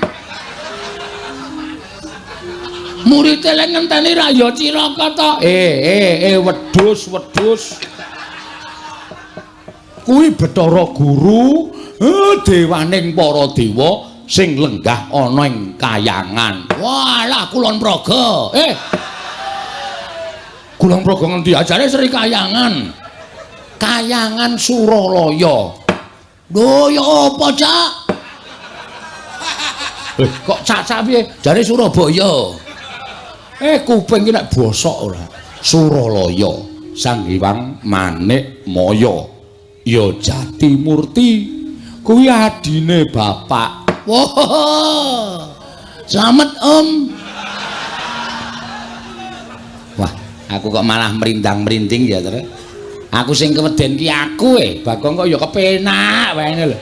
Murid elek ngenteni ra ya Ciraka to. Wedhus. Kuwi Bathara Guru, dewaning para dewa sing lenggah ana ing kayangan. Walah Kulon Praga. Kulon Praga ngendi ajare Sri Kayangan. Kayangan Suralaya. Lho ya apa, Cak? Kok Cak piye? Jare Surabaya. Kuping iki nek bosok ora. Suralaya, Sang Hyang Manik Maya. Ya Jatimurti kuwi adine bapak. Wah. Slamet Om. Wah, aku kok malah merindang-merinding ya, Tru. Aku sing keweden ki aku Bagong kok ya kepenak wae lho.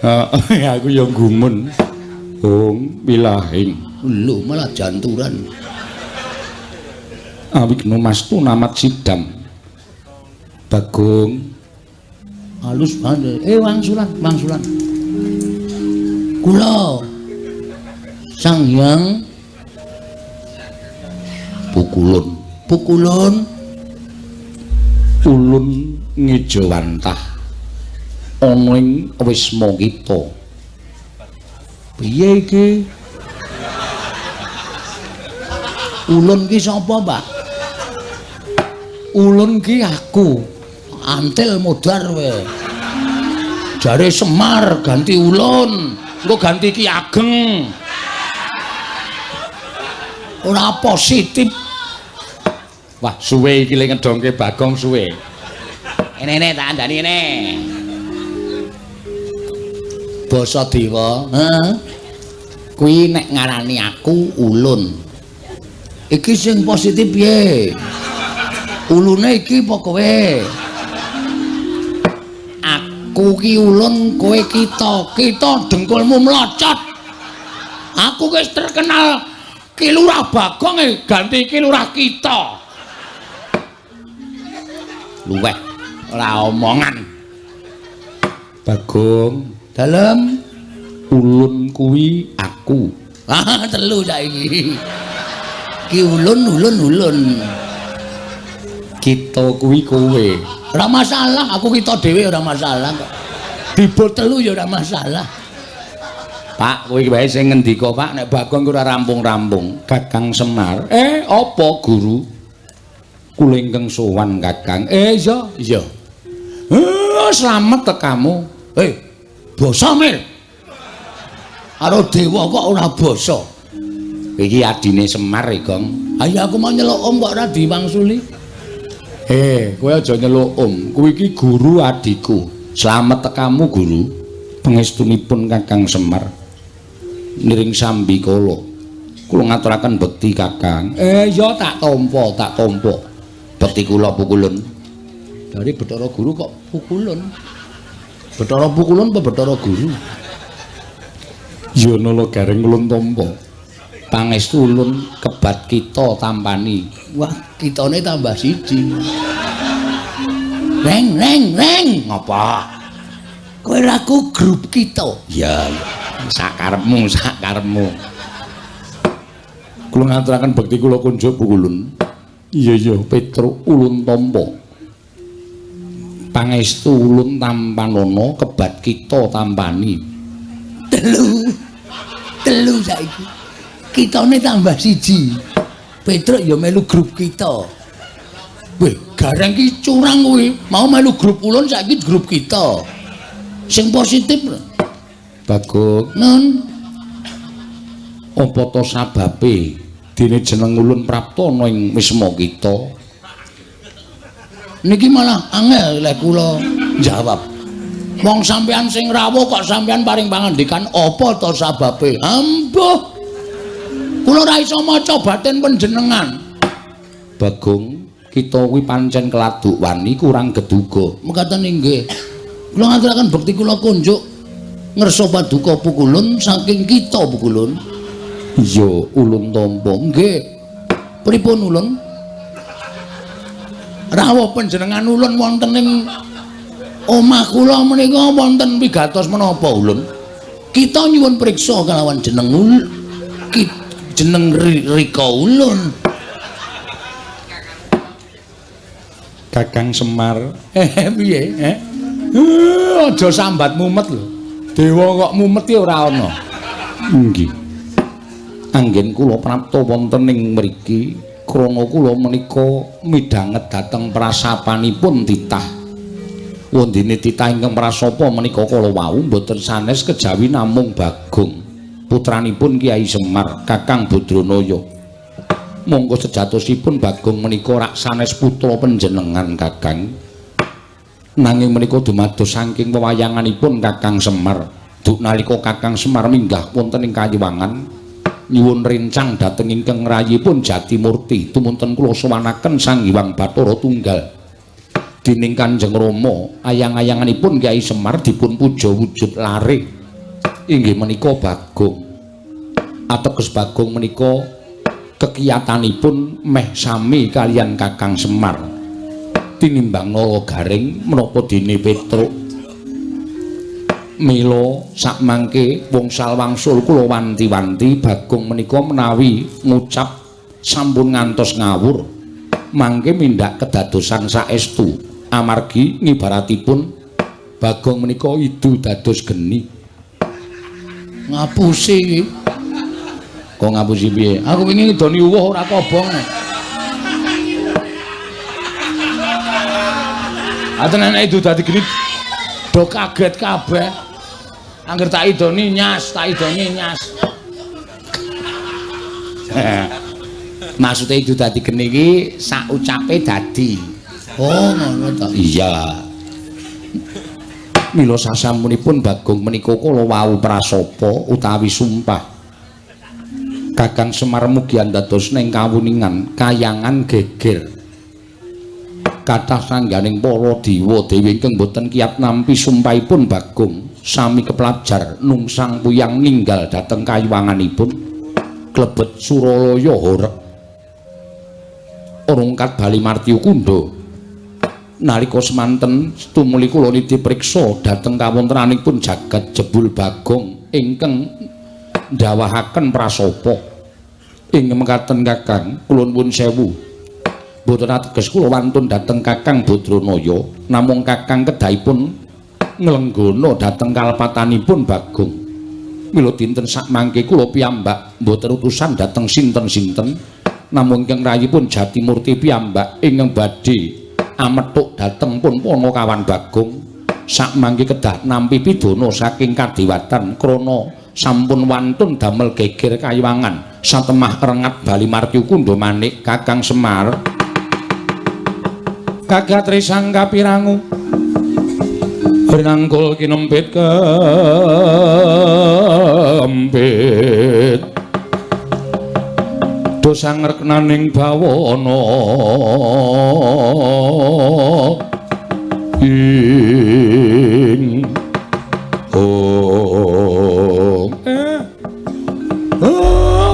Heeh, aku ya gumun. Hong pilahing. Lho, malah janturan. Awikno mastu namat sidam. Bagong halus banget. Wangsulan. Kula Sang Hyang Pukulun ulun ngijawantah ana ing wisma kita. Piye iki? Ulun ki sapa, Pak? Ulun ki aku. Antil modar we. Jare Semar ganti Ulun, engko ganti Ki Ageng. Ora positif. Wah, suwe iki le ngedongke Bagong suwe. Ini tak andani ini. Basa Dewa, kuwi nek ngarani aku Ulun. Iki sing positif piye? Ulune iki apa kowe? Aku ki Ulun, kowe kita. Kita dengkulmu mlocot. Aku wis terkenal Ki Lurah Bagong ganti Ki Lurah kita. Luweh ora omongan. Bagong, Dalem Ulun kuwi aku. telu saiki. Ki Ulun. Kita kuwi kowe. Ora masalah, aku kita dhewe ora masalah kok. Dibut telu ya ora masalah. Pak, kowe iki wae sing ngendika, Pak, nek Bagong ora rampung-rampung. Kakang Semar. Apa guru? Kula ingkang sowan, Kakang. Iya. Slamet tekamu. Basa Mir. Karo dewa kok ora basa. Iki adine Semar, Gong. Ayo aku mau nyeluk om kok ora diwangsuli. Kowe aja nyeluk Om. Kuwi iki guru adikku. Slamet tekamu, Guru. Pangestunipun Kakang Semar. Niring sambi kala. Kula ngaturaken bekti, Kakang. Ya tak tampa. Bekti kula pukulun. Dari Bathara Guru kok pukulun. Bathara pukulun apa Bathara Guru? Ya nala gareng ulun tampa. Pangestu ulun kebat kita tampani. Wah, kitane tambah siji. Reng. Ngapa? Kowe laku grup kita. Ya, sakarepmu. Kula ngaturaken bekti kula kunjuk pukulun. Iya, Petruk ulun tampa. Pangestu ulun tampanana kebat kita tampani. Telu saiki. Kitane tambah siji. Petruk ya melu grup kita. Weh, gareng ki curang kuwi. Mau melu grup ulun saiki grup kita. Sing positif. Bagong, Nun, apa to sababe dene jeneng ulun prapta ana ing wisma kita? niki malah angel lek kula jawab. Wong sampean sing rawuh kok sampean paring pangandikan apa to sababe? Ambuh. Kula ora iso maca batin panjenengan. Bagong, kita kuwi pancen keladuk wani kurang geduga. Mekaten inggih. Kula ngaturaken bekti kula kunjuk ngersa paduka pukulun saking kita pukulun. Iya, ulun tampa. Nggih. Pripun ulun? Rawuh panjenengan ulun wonten ing omah kula menika wonten wigatos menapa ulun? Kita nyuwun priksa kalawan jeneng jeneng Rika ulun. Kakang Semar, Piye? aja sambat mumet lho. Dewa kok mumet ya ora ana. Nggih. Anggen kula prapta wonten ing mriki krana kula menika midhanget dhateng prasapanipun titah. Wondene titah ingkang prasapa menika kala wau mboten sanes kejawi namung Bagong. Putranipun Kyai Semar, Kakang Badranaya. Monggo sejatosipun Bagong menika rak sanes putra panjenengan, Kakang. Nanging menika dumados saking wewayanganipun Kakang Semar. Duk nalika Kakang Semar minggah wonten ing Kayuwangan, nyuwun rencang dhateng ingkang rayipun Jatimurti, tumunten kula sowanaken Sang Hyang Bathara Tunggal. Dening Kanjeng Rama, ayang-ayanganipun Kyai Semar dipun puja wujud lare. Inggih menika Bagong. Ateges Bagong menika kekiyatanipun meh sami kalian Kakang Semar. Tinimbang nala garing menapa dene Petruk. Mila sakmangke wungsal wangsul kula wanti-wanti Bagong menika menawi ngucap sampun ngantos ngawur mangke mindak kedadosan saestu amargi ngibaratipun Bagong menika idu dados geni. Ngapusi iki. Kok ngapusi piye? Aku wingi ngidoni uwuh ora kobong. Atenan idu dadi geni do kaget kabeh. Angger tak idoni nyas. Maksudnya idu dadi geni iki sak ucape dadi. Oh, ngono ta. Iya. Mila sasampunipun Bagong menika kala wau prasapa utawi sumpah. Kakang Semar mugi dados ning kawuningan kayangan geger. Kathah sangganing para dewa dewi ingkang boten kiyat nampi sumpahipun Bagong sami kepelajar nungsang puyang ninggal dhateng kayuwanganipun klebet Suralaya horeg. Rungkat bali Martya Kundha. Nalika semanten tumuli kula dipriksa dhateng kawontenanipun jagat jebul Bagong ingkang ndawahaken prasapa ing mekaten Kakang kula nuwun sewu boten ateges kula wantun dhateng Kakang Badranaya namung Kakang kedahipun nglenggana dhateng kalepatanipun Bagong mila dinten sak mangke kula piyambak boten utusan dhateng sinten-sinten namung ingkang rayipun Jatimurti piyambak ingkang badhe amethuk dhateng pun Panakawan Bagong sak mangke kedah nampi pidana saking kadewatan krana sampun wantun damel geger kayuwangan satemah rengat bali Martya Kundha manik Kakang Semar kagatri sang kapirangu rinangkul kinempit kempit dosang reknaning bawana ing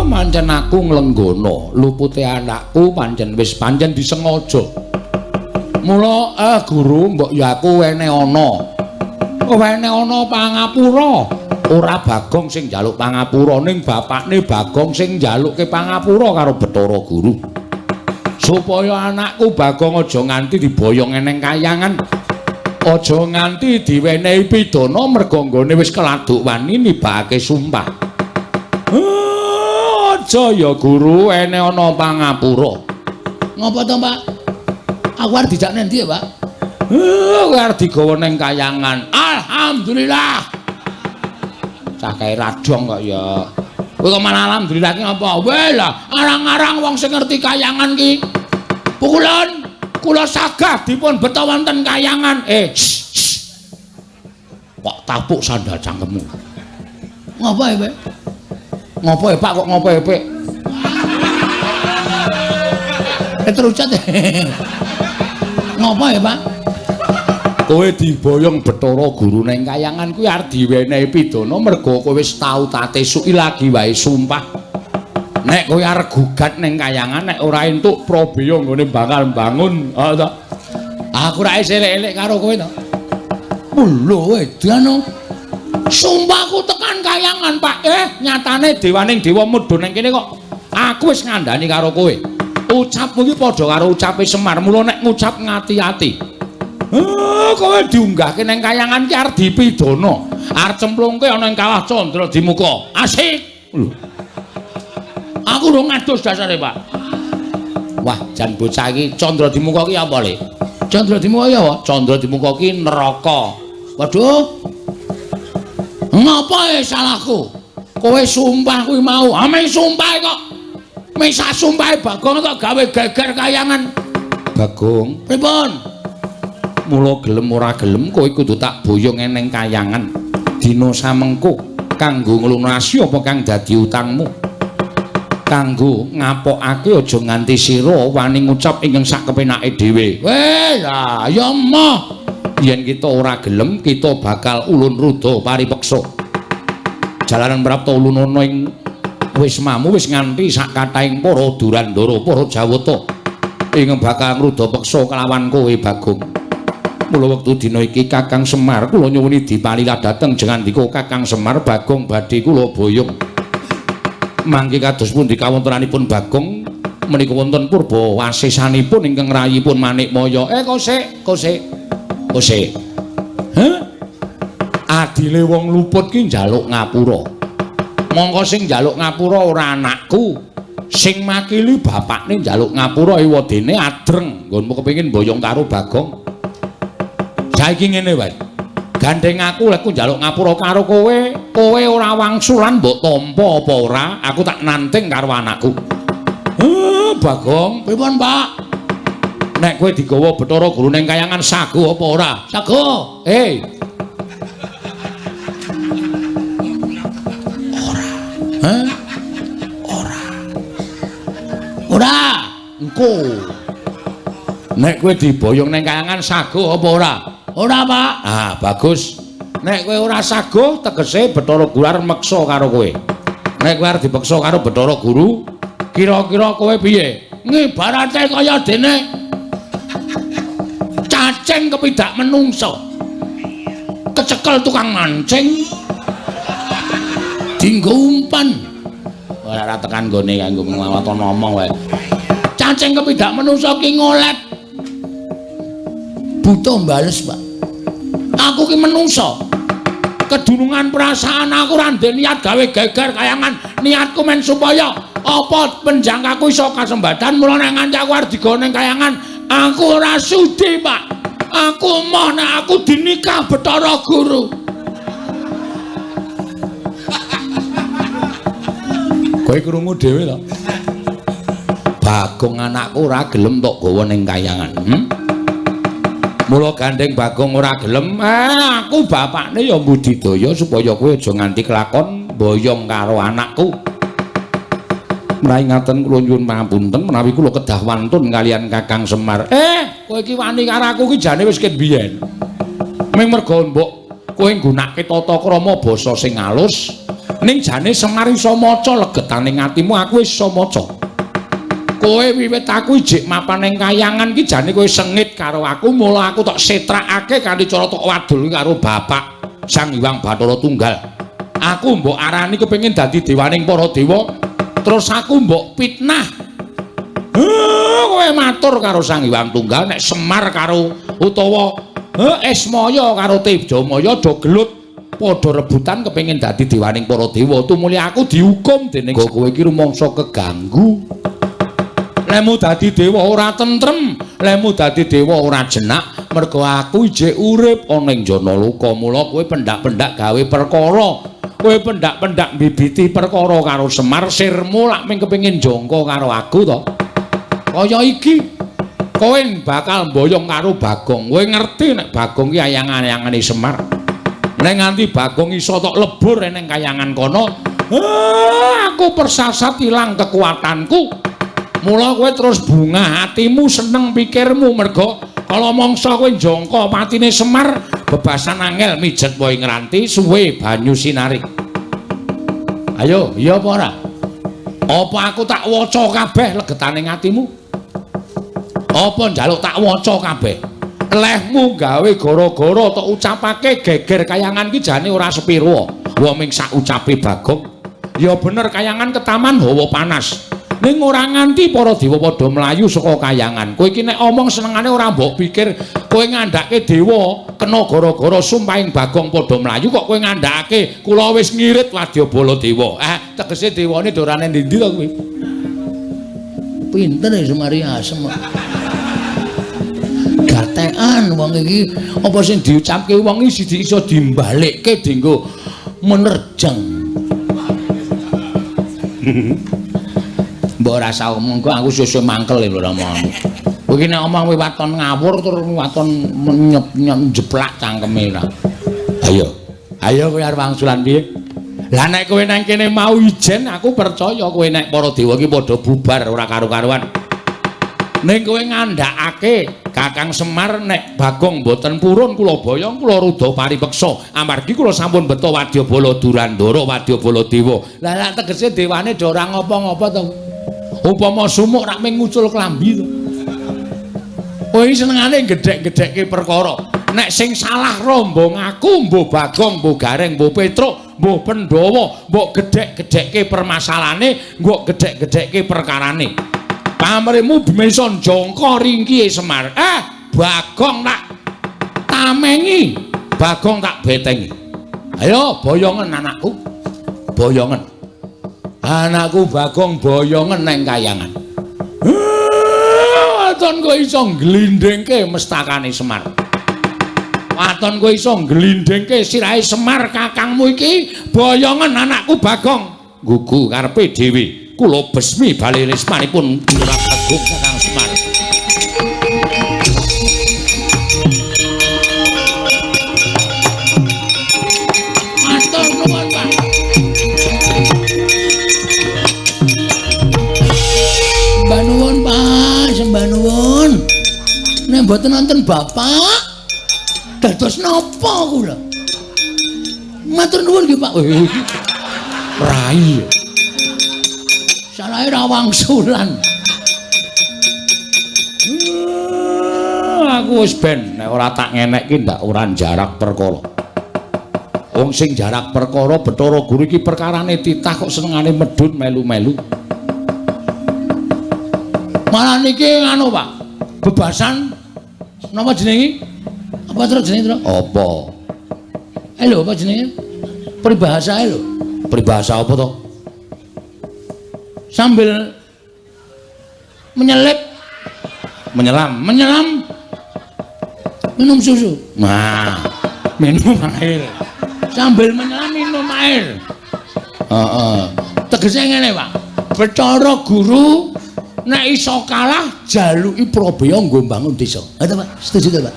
pancen aku nglenggana lupute anakku pancen wis pancen disengaja mula guru mbok ya aku wene ana pangapura ora Bagong sing njaluk pangapura ning bapakne Bagong sing njalukke pangapura karo Bathara Guru supaya anakku Bagong aja nganti diboyong eneng kayangan aja nganti diwenehi pidana merga nggone wis keladuk wani nibake sumpah aja ya guru ene ana pangapura ngapa to Pak aku arep dijak nang ndi ya Pak kowe arep digawa ning kayangan alhamdulillah cakahe radong kok ya. Kowe kok malah alhamdulillah ki apa? Weh lah, arang-arang wong sing ngerti kayangan ki. Pukulan, kula sagah dipun beta wonten kayangan. Kok tapuk sandal cangkemmu. Ngapa ya, Pak? Ngapa ya, Pak? Kok ngapa ya, Pak? Terucat. Ngapa ya, Pak? Kowe diboyong Bathara Guru ning kayangan kuwi arep diwenehi pidana merga kowe wis tau tatesuki lagi wae sumpah. Nek kowe arep gugat ning kayangan nek ora entuk Prabeya nggone bakal bangun. Aku ra elek-elek karo kowe to. Lho edan. Sumpahku tekan kayangan, Pak. Nyatane dewaning dewa mudhun ning kene kok. Aku wis ngandani karo kowe. Ucapmu iki padha karo ucape Semar. Mula nek ngucap ngati-ati. Kowe diunggahke ning kayangan ki arep dipidana. Arep cemplungke ana ing kawah Candra Dimuka. Asik. Lho. Aku lho ngadus dasare, Pak. Wah, jan bocah iki Candra Dimuka ki apa, Le? Candra Dimuka ya apa? Candra Dimuka ki neraka. Waduh. Ngapa salahku? Kowe sumpah kuwi mau. Ame sumpah kok. Mesa sumpahe Bagong kok gawe geger kayangan. Bagong. Pripun? Mula gelem ora gelem kowe kudu tak boyong eneng kayangan dina samengko kanggo nglunasi apa kang dadi utangmu kanggo ngapokake aja nganti sira wani ngucap ingkang sak kepenake dhewe weh lah ya moh yen kita ora gelem kita bakal ulun ruda paripeksa jalaran prapta ulun ana ing wismamu wis nganti sak kathahing para durandara para jawata ingkang bakal ngruda peksa kelawan kowe Bagong. Mula wektu dina iki Kakang Semar kula nyuwuni dipalilah dhateng jengandika Kakang Semar Bagong badhe kula boyong. Mangke kados pundi kawontenanipun Bagong menika wonten purba wasesanipun ingkang rayipun Manikmaya. Kosek. Heh? adile wong luput ki njaluk ngapura. Mongko sing njaluk ngapura ora anakku. Sing makili bapakne njaluk ngapura ewadene adreng nggonmu kepengin boyong karo Bagong. Saiki ngene wae. Gandeng aku lek njaluk ngapura karo kowe ora wangsulan mbok tampa apa ora, aku tak nanting karo anakku. Bagong, pripun, Pak? Nek kowe digawa Bathara Guru ning kayangan sago apa ora? Sago. Ora. Engko. Nek kowe diboyong ning kayangan sago apa ora? Ora, Pak. Ah, bagus. Nek kowe ora sago, tegese Bathara Guru arep meksa karo kowe. Nek kowe arep dipeksa karo Bathara Guru, kira-kira kowe piye? Ngibarate kaya dene cacing kepidak menungso. Kecekel tukang mancing. Dinggo umpan. Ora tekan gone kanggo nglawaton ngomong wae. Cacing kepidak menungso ki ngolet. Butuh bales, Pak. Aku ki menungso. Kedunungan perasaan aku ora ndek niat gawe geger kayangan. Niatku men supaya apa penjangkaku iso kasembadan mula nek nganti aku arep digone kayangan aku ora sudi, Pak. Aku moh nek aku dinikah Bathara Guru. Kowe krungu dhewe to. Bagong anakku ora gelem tok gawa ning kayangan. Mula gandeng Bagong ora gelem, aku bapakne ya mbudidaya supaya kowe aja nganti kelakon boyong karo anakku. Mrai ngaten kula nyuwun pangapunten menawi kula kedah wantun kalian Kakang Semar. Kowe iki wani karo aku ki jane wis ket biyen. Ming mergo mbok kowe nggunakake tata krama basa sing alus, ning jane Semar iso maca legetaning atimu aku wis iso maca. Kowe wiwit aku ijik mapan ning kayangan ki jane kowe sengit karo aku, mula aku tok setrakake kanthi cara tok wadul karo bapak Sang Hyang Bathara Tunggal. Aku mbok arani kepengin dadi dewaning para dewa, terus aku mbok fitnah. Kowe matur karo Sang Hyang Tunggal nek Semar karo utawa Esmaya karo Tejamaya do gelut padha rebutan kepengin dadi dewaning para dewa. Tumuli aku dihukum dening kowe iki rumangsa keganggu. Lemu dadi dewa ora tentrem, lemu dadi dewa ora jenak, mergo aku ijek urip ana ing jana luka. Mula kowe pendak-pendak gawe perkara. Kowe pendak-pendak mbibiti perkara karo Semar, sirmu lak ming kepengin jangka karo aku to. Kaya iki, kowe bakal mboyong karo Bagong. Kowe ngerti nek Bagong ki ayang-ayangane Semar. Nek nganti Bagong iso tok lebur ning kayangan kono, aku persasat ilang kekuatanku. Mula kowe terus bungah atimu, seneng pikirmu, mergo kala mangsa kowe njangka patine Semar, bebasan angel mijet wae ngranti suwe banyu sinarik. Ayo, iya apa ora? Apa aku tak waca kabeh legetaning atimu? Apa njaluk tak waca kabeh? Lehmu gawe gara-gara tok ucapake geger kayangan ki jane ora sepiro. Wa ming sak ucape Bagong. Ya bener kayangan ketaman hawa panas. Ning ora nganti para dewa padha mlayu saka kayangan. Kowe iki nek omong senengane ora mbok pikir kowe ngandhake dewa kena gara-gara sumpahing Bagong padha mlayu kok kowe ngandhake kula wis ngirit Wadyabala dewa. Tegese dewane dorane ndi-ndi to kowe? Pinter ya Semari asem. Gatekan wong iki apa sing diucapke wong iki iso dimbalikke dienggo menerjang. Mbok rasa omong kok aku sesuk mangkel lho omong. Kowe iki nek omong kowe waton ngawur tur waton njeplak cangkeme ra. Ayo kowe arep wangsulan piye? Lah nek kowe nang kene mau ijen aku percaya kowe nek para dewa iki padha bubar ora karo-karuan. Ning kowe ngandhakake Kakang Semar nek Bagong mboten purun kula boyong kula rudha paripeksa amargi kula sampun beto Wadyabala Durandara Wadyabala Dewa. Lah tegese dewane do ora ngapa-ngapa to. Upama sumuk rak ming ngucul klambi to. Kowe senengane gedhek-gedhekke perkara. Nek sing salah rombong aku, mbuh Bagong, mbuh Gareng, mbuh Petruk, mbuh Pandhawa, mbok gedhek-gedhekke permasalahane, mbok gedhek-gedhekke perkarane. Pamrihmu bisa njangka ringkihe Semar. Bagong tak tamengi, Bagong tak betengi. Ayo boyongan anakku. Boyongan. Anakku Bagong boyongan neng kayangan. Waton kowe iso glindengke mestakane Semar. Waton kowe iso glindengke sirahe Semar kakangmu iki boyongan anakku Bagong. Gugu karepe dhewe. Kula besmi bali resmanipun Gurat Agung Kakang Semar. Matur nuwun, Pak. Mbah nuwun, Pak, sembah nuwun. Nek mboten wonten Bapak, dados napa kula? Matur nuwun nggih, Pak. Rai. Salahe rawang sulan. Aku wis ben nek ora tak ngenekke ndak ora jarak perkara. Wong sing jarak perkara Bathara Guru iki perkarane titah kok senengane medhun melu-melu. Malah niki anu, Pak. Bebasan napa jenenge? Apa terus jenenge, Tru? Apa? Lho, apa jenenge? Peribahasa lho. Peribahasa apa to? Sambil menyelam minum susu. Nah, minum air. Sambil menyelam minum air. Tegese ngene, Pak. Bathara Guru nek iso kalah jaluki Prabaya nggo mbangun desa. Ngoten, Pak. Setuju to, Pak?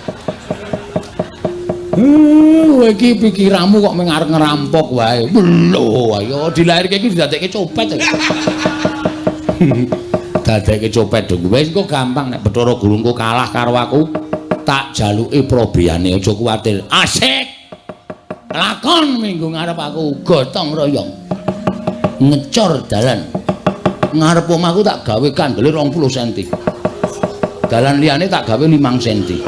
Kowe iki pikiranmu kok mung arep ngerampok wae. Lho, ayo dilahirke iki didadekke copet. Dadekke copet dong. Wis engko gampang nek Bathara Guru engko kalah karo aku, tak jaluki Prabayane aja kuwatir. Asik. Lakon minggu ngarep aku gotong royong. Ngecor dalan. Ngarep omahku tak gawe kandele 20 cm. Dalan liyane tak gawe 5 cm.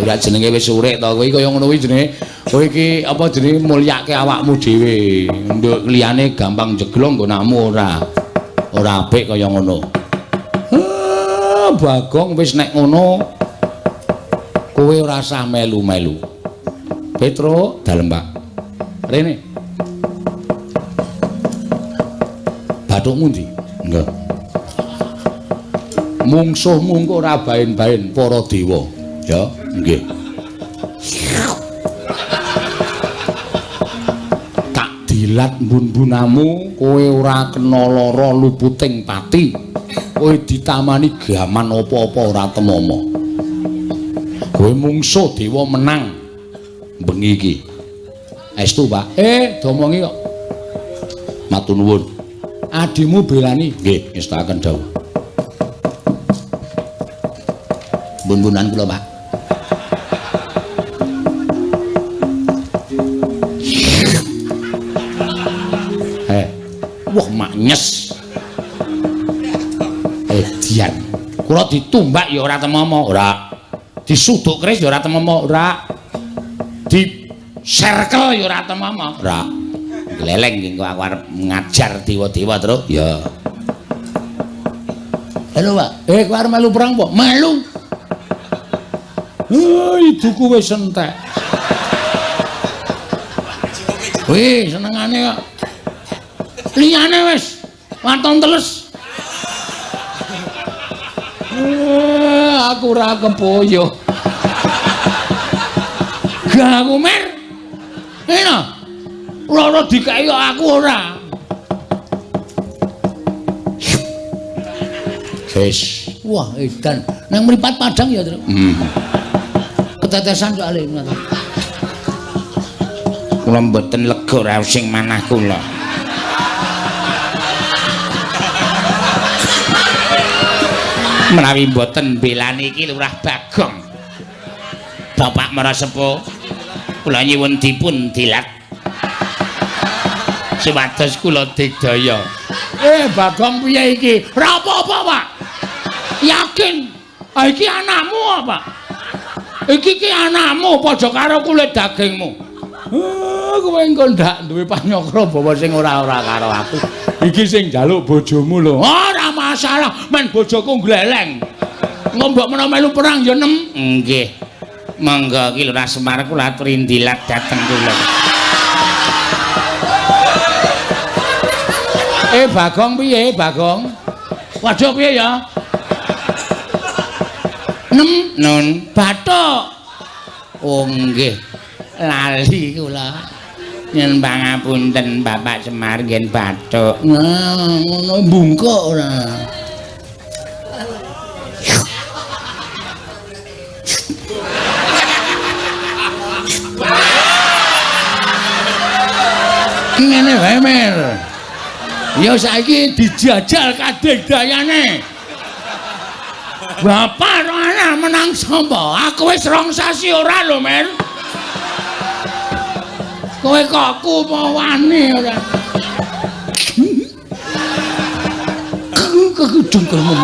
Ora jenenge wis urip to kowe kaya ngono kuwi jenenge kowe iki apa jenenge mulyake awakmu dhewe. Nduk liyane gampang jeglong nggonakmu ora apik kaya ngono. Bagong wis nek ngono kowe ora usah melu-melu. Petro dalem, Pak. Rene. Bathukmu ndi? Enggak. Mungsuhmu engko ora baen-baen para dewa. Ya, nggih. Tak dilat mbun-bunamu kowe ora kena lara luputing pati. Kowe ditamani gaman apa-apa ora temomo. Kowe mungsuh dewa menang bengi iki. Estu, Pak. Domongi kok. Matur nuwun. Adimu belani? Nggih, ngestaken dawuh. Mbun-mbunan kula, Pak. Wah, maknyes. Dian. Kula ditumbak ya ora temomo, ora. Disuduk keris ya ora temomo, ora. Di circle ya ora temomo, ora. Gleleng engko aku arep ngajar dewa-dewa terus. Ya. Halo, Pak. Kowe arep melu perang apa? Melu. Ibuku wis entek. Wih, senengane kok. Liyane wis waton teles. Aku ora kepoyo. Gak aku mer. Eno. Lara dikai aku ora. Wis. Wah, edan. Nang mripat Padang ya, Tru. Ketetesan soalé ngoten. Kula mboten lega ra sing manah kula. Menawi mboten belani iki Lurah Bagong. Bapak Marasepuh kula nyuwun dipun dilat. Supados kula digdaya. Bagong piye iki? Ora apa-apa, Pak. Yakin? Iki anakmu apa? Iki anakmu padha karo kulit dagingmu. Kowe engko ndak duwe panyokro bawa sing ora-ora karo aku. Iki sing njaluk bojomu lho. Ora masalah, men bojoku gleleng. Engko mbok menawa melu perang ya nem. Nggih. Monggo iki Lurah Semar kula aturi ndilat dhateng kula. Bagong piye, Bagong? Waduh piye ya? Nun Bathuk. oh nggih lali kula nyun pangapunten Bapak Semar nggih bathuk Ngono bungkuk ora. Ngene wae Mer. Ya saiki dijajal kadek dayane. Bapak ro anak menang sapa? Aku wis rong sasi ora lho, Mer. Kowe kok kupo wani ora. Kegudung kelemu.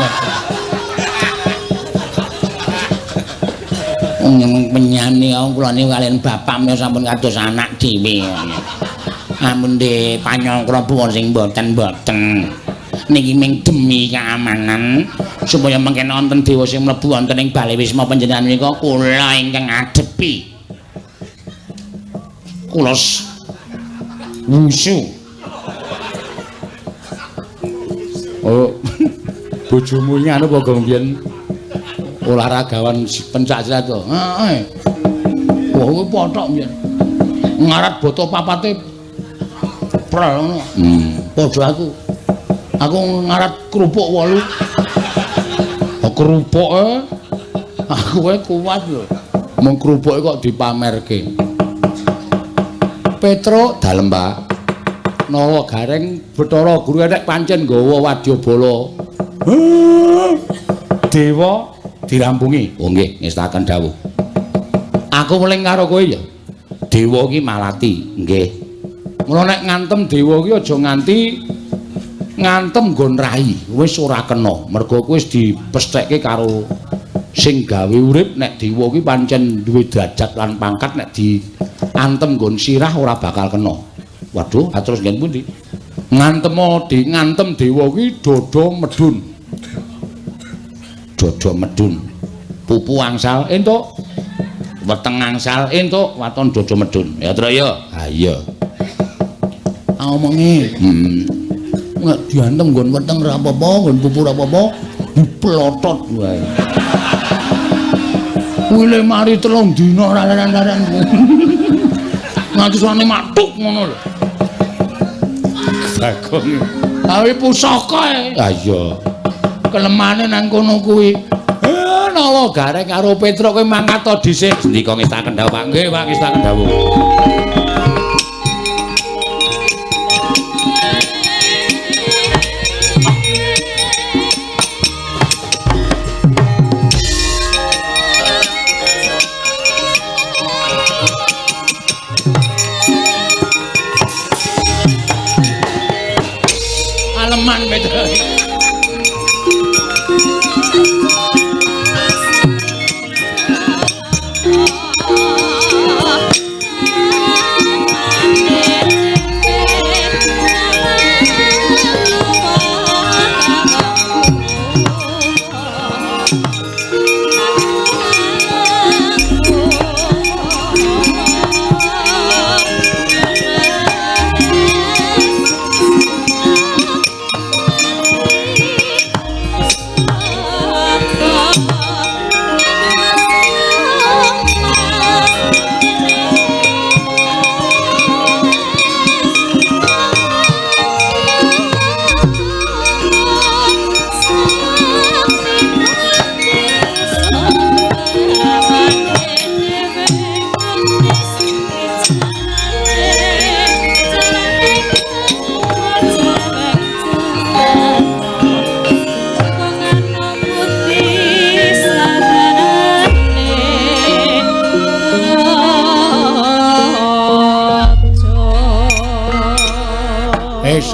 Wong penyanyi kula niku kalian bapak menika sampun kados anak dhewe. Ampun de panyongkra puwon sing mboten niki ming demi keamanan supaya mengken wonten dewa sing mlebu wonten ing bale wisma panjenengan menika kula ingkang ngadepi kula wusu. Oh, bojomu iki anu apa gong biyen olahragawan pencak silat to. Heeh. Wah, kowe pothok biyen. Ngarat boto papate prel ngono. Padha aku. Aku ngarat kerupuk 8. Oh, kerupuke. Aku wae kuat lho. Mung kerupuke kok dipamerke. Petruk dalem, Pak. Nawa Gareng Bathara Guru nek pancen nggawa wadyabala. Dewa dirampungi. Oh nggih, ngestaken dawuh. Aku muling karo kowe ya. Dewa iki malati, nggih. Mula nek ngantem dewa iki aja nganti ngantem nggon rai, wis ora kena. Mergo kowe wis dipesthekke karo sing gawe urip. Nek dewa iki pancen duwe derajat lan pangkat, nek diantem nggon sirah ora bakal kena. Waduh, atus ngen pundi? Ngantem dewa iki dada medun. Dada medun. Pupu angsal entuk. Weteng angsal entuk, waton dada medun. Ya, Tru ya. Ha iya. Omongi. Nek diantem nggon weteng ora apa-apa, nggon pupu ora apa-apa, diplotot wae. Kuwi mari 3 dina ora laran-laran. Nganti sane matuk ngono lho. Bagong. Awe pusaka e. Ha iya. Kelemane nang kono kuwi. Nawa Gareng karo Petruk kowe mangkat to dhisik. Ndika ngestaken dawuh, Pak. Nggih, Pak, ngestaken dawuh. Aleman Petruk.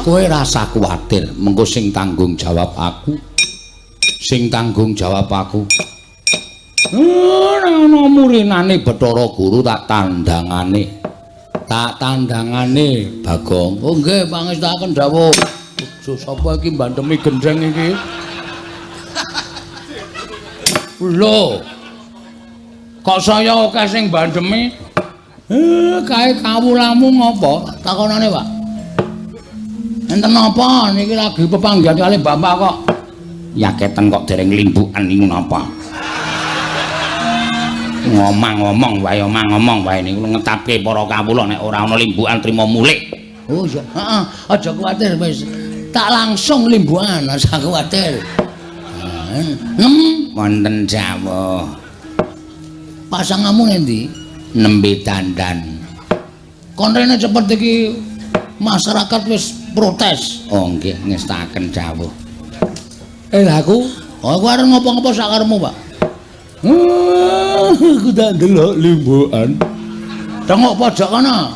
Kowe rasa kuwatir, mengko sing tanggung jawab aku. Sing tanggung jawab aku. Ana murinane Bathara Guru tak tandangane. Tak tandangane, Bagong. Oh nggih, pangestaken dawuh. Aja sapa iki mbantemi gendreng iki. Lho. Kok saya akeh sing bandemi? Kae kawulamu ngopo? Takonane, Pak. Enten napa niki lagi pepanggihan kali Bapak kok? Yaketen kok dereng limbukan niku napa? Ngomong ngomong wae niku ngetapke para kawula nek ora ana limbukan trimo mulih. Oh iya, heeh, aja kuwatir wis. Tak langsung limbukan, aja kuwatir. Wonten jawuh. Pasangamu ngendi? Nembe dandan. Kon rene cepet iki masyarakat wis protes. Oh nggih, ngestaken jawuh. Lha aku? Oh aku arep ngopo-ngopo sak karepmu, Pak. Aku tak ndelok limbukan. Tengok pojok kana.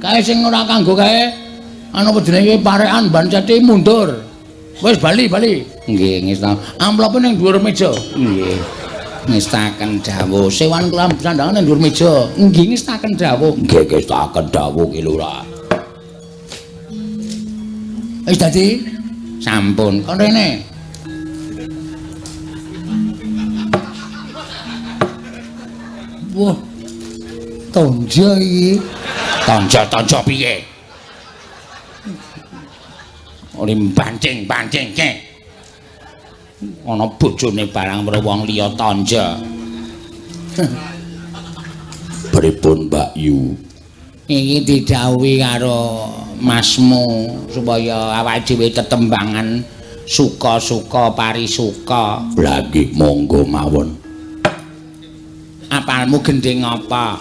Kae sing ora kanggo kae ana jenenge parekan ban ceti mundur. Wis bali. Nggih, ngesta. Amplope ning dhuwur meja. Nggih. Ngestaken dawuh. Sewan kula sandangan ning dhuwur meja. Nggih, ngestaken dawuh. Nggih, ngestaken dawuh ki Lurah. Wis dadi sampun. Kon rene. Wah. Tonja iki. Tonja piye? Olim pancing ke. Ana bojone barang karo wong liya tonja. Pripun Mbak Yu? Iki didhawuhi karo Masmu supaya awake dhewe tetembangan suka-suka parisuka. Lagi monggo mawon. Apalmu gendeng apa?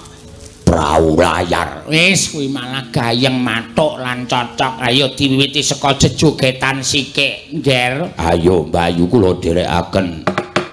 Prau layar. Wis kuwi malah gayeng matuk lan cocok. Ayo diwiwiti saka jejogetan sikik, Nger. Ayo Mbak Yu kula dherekaken.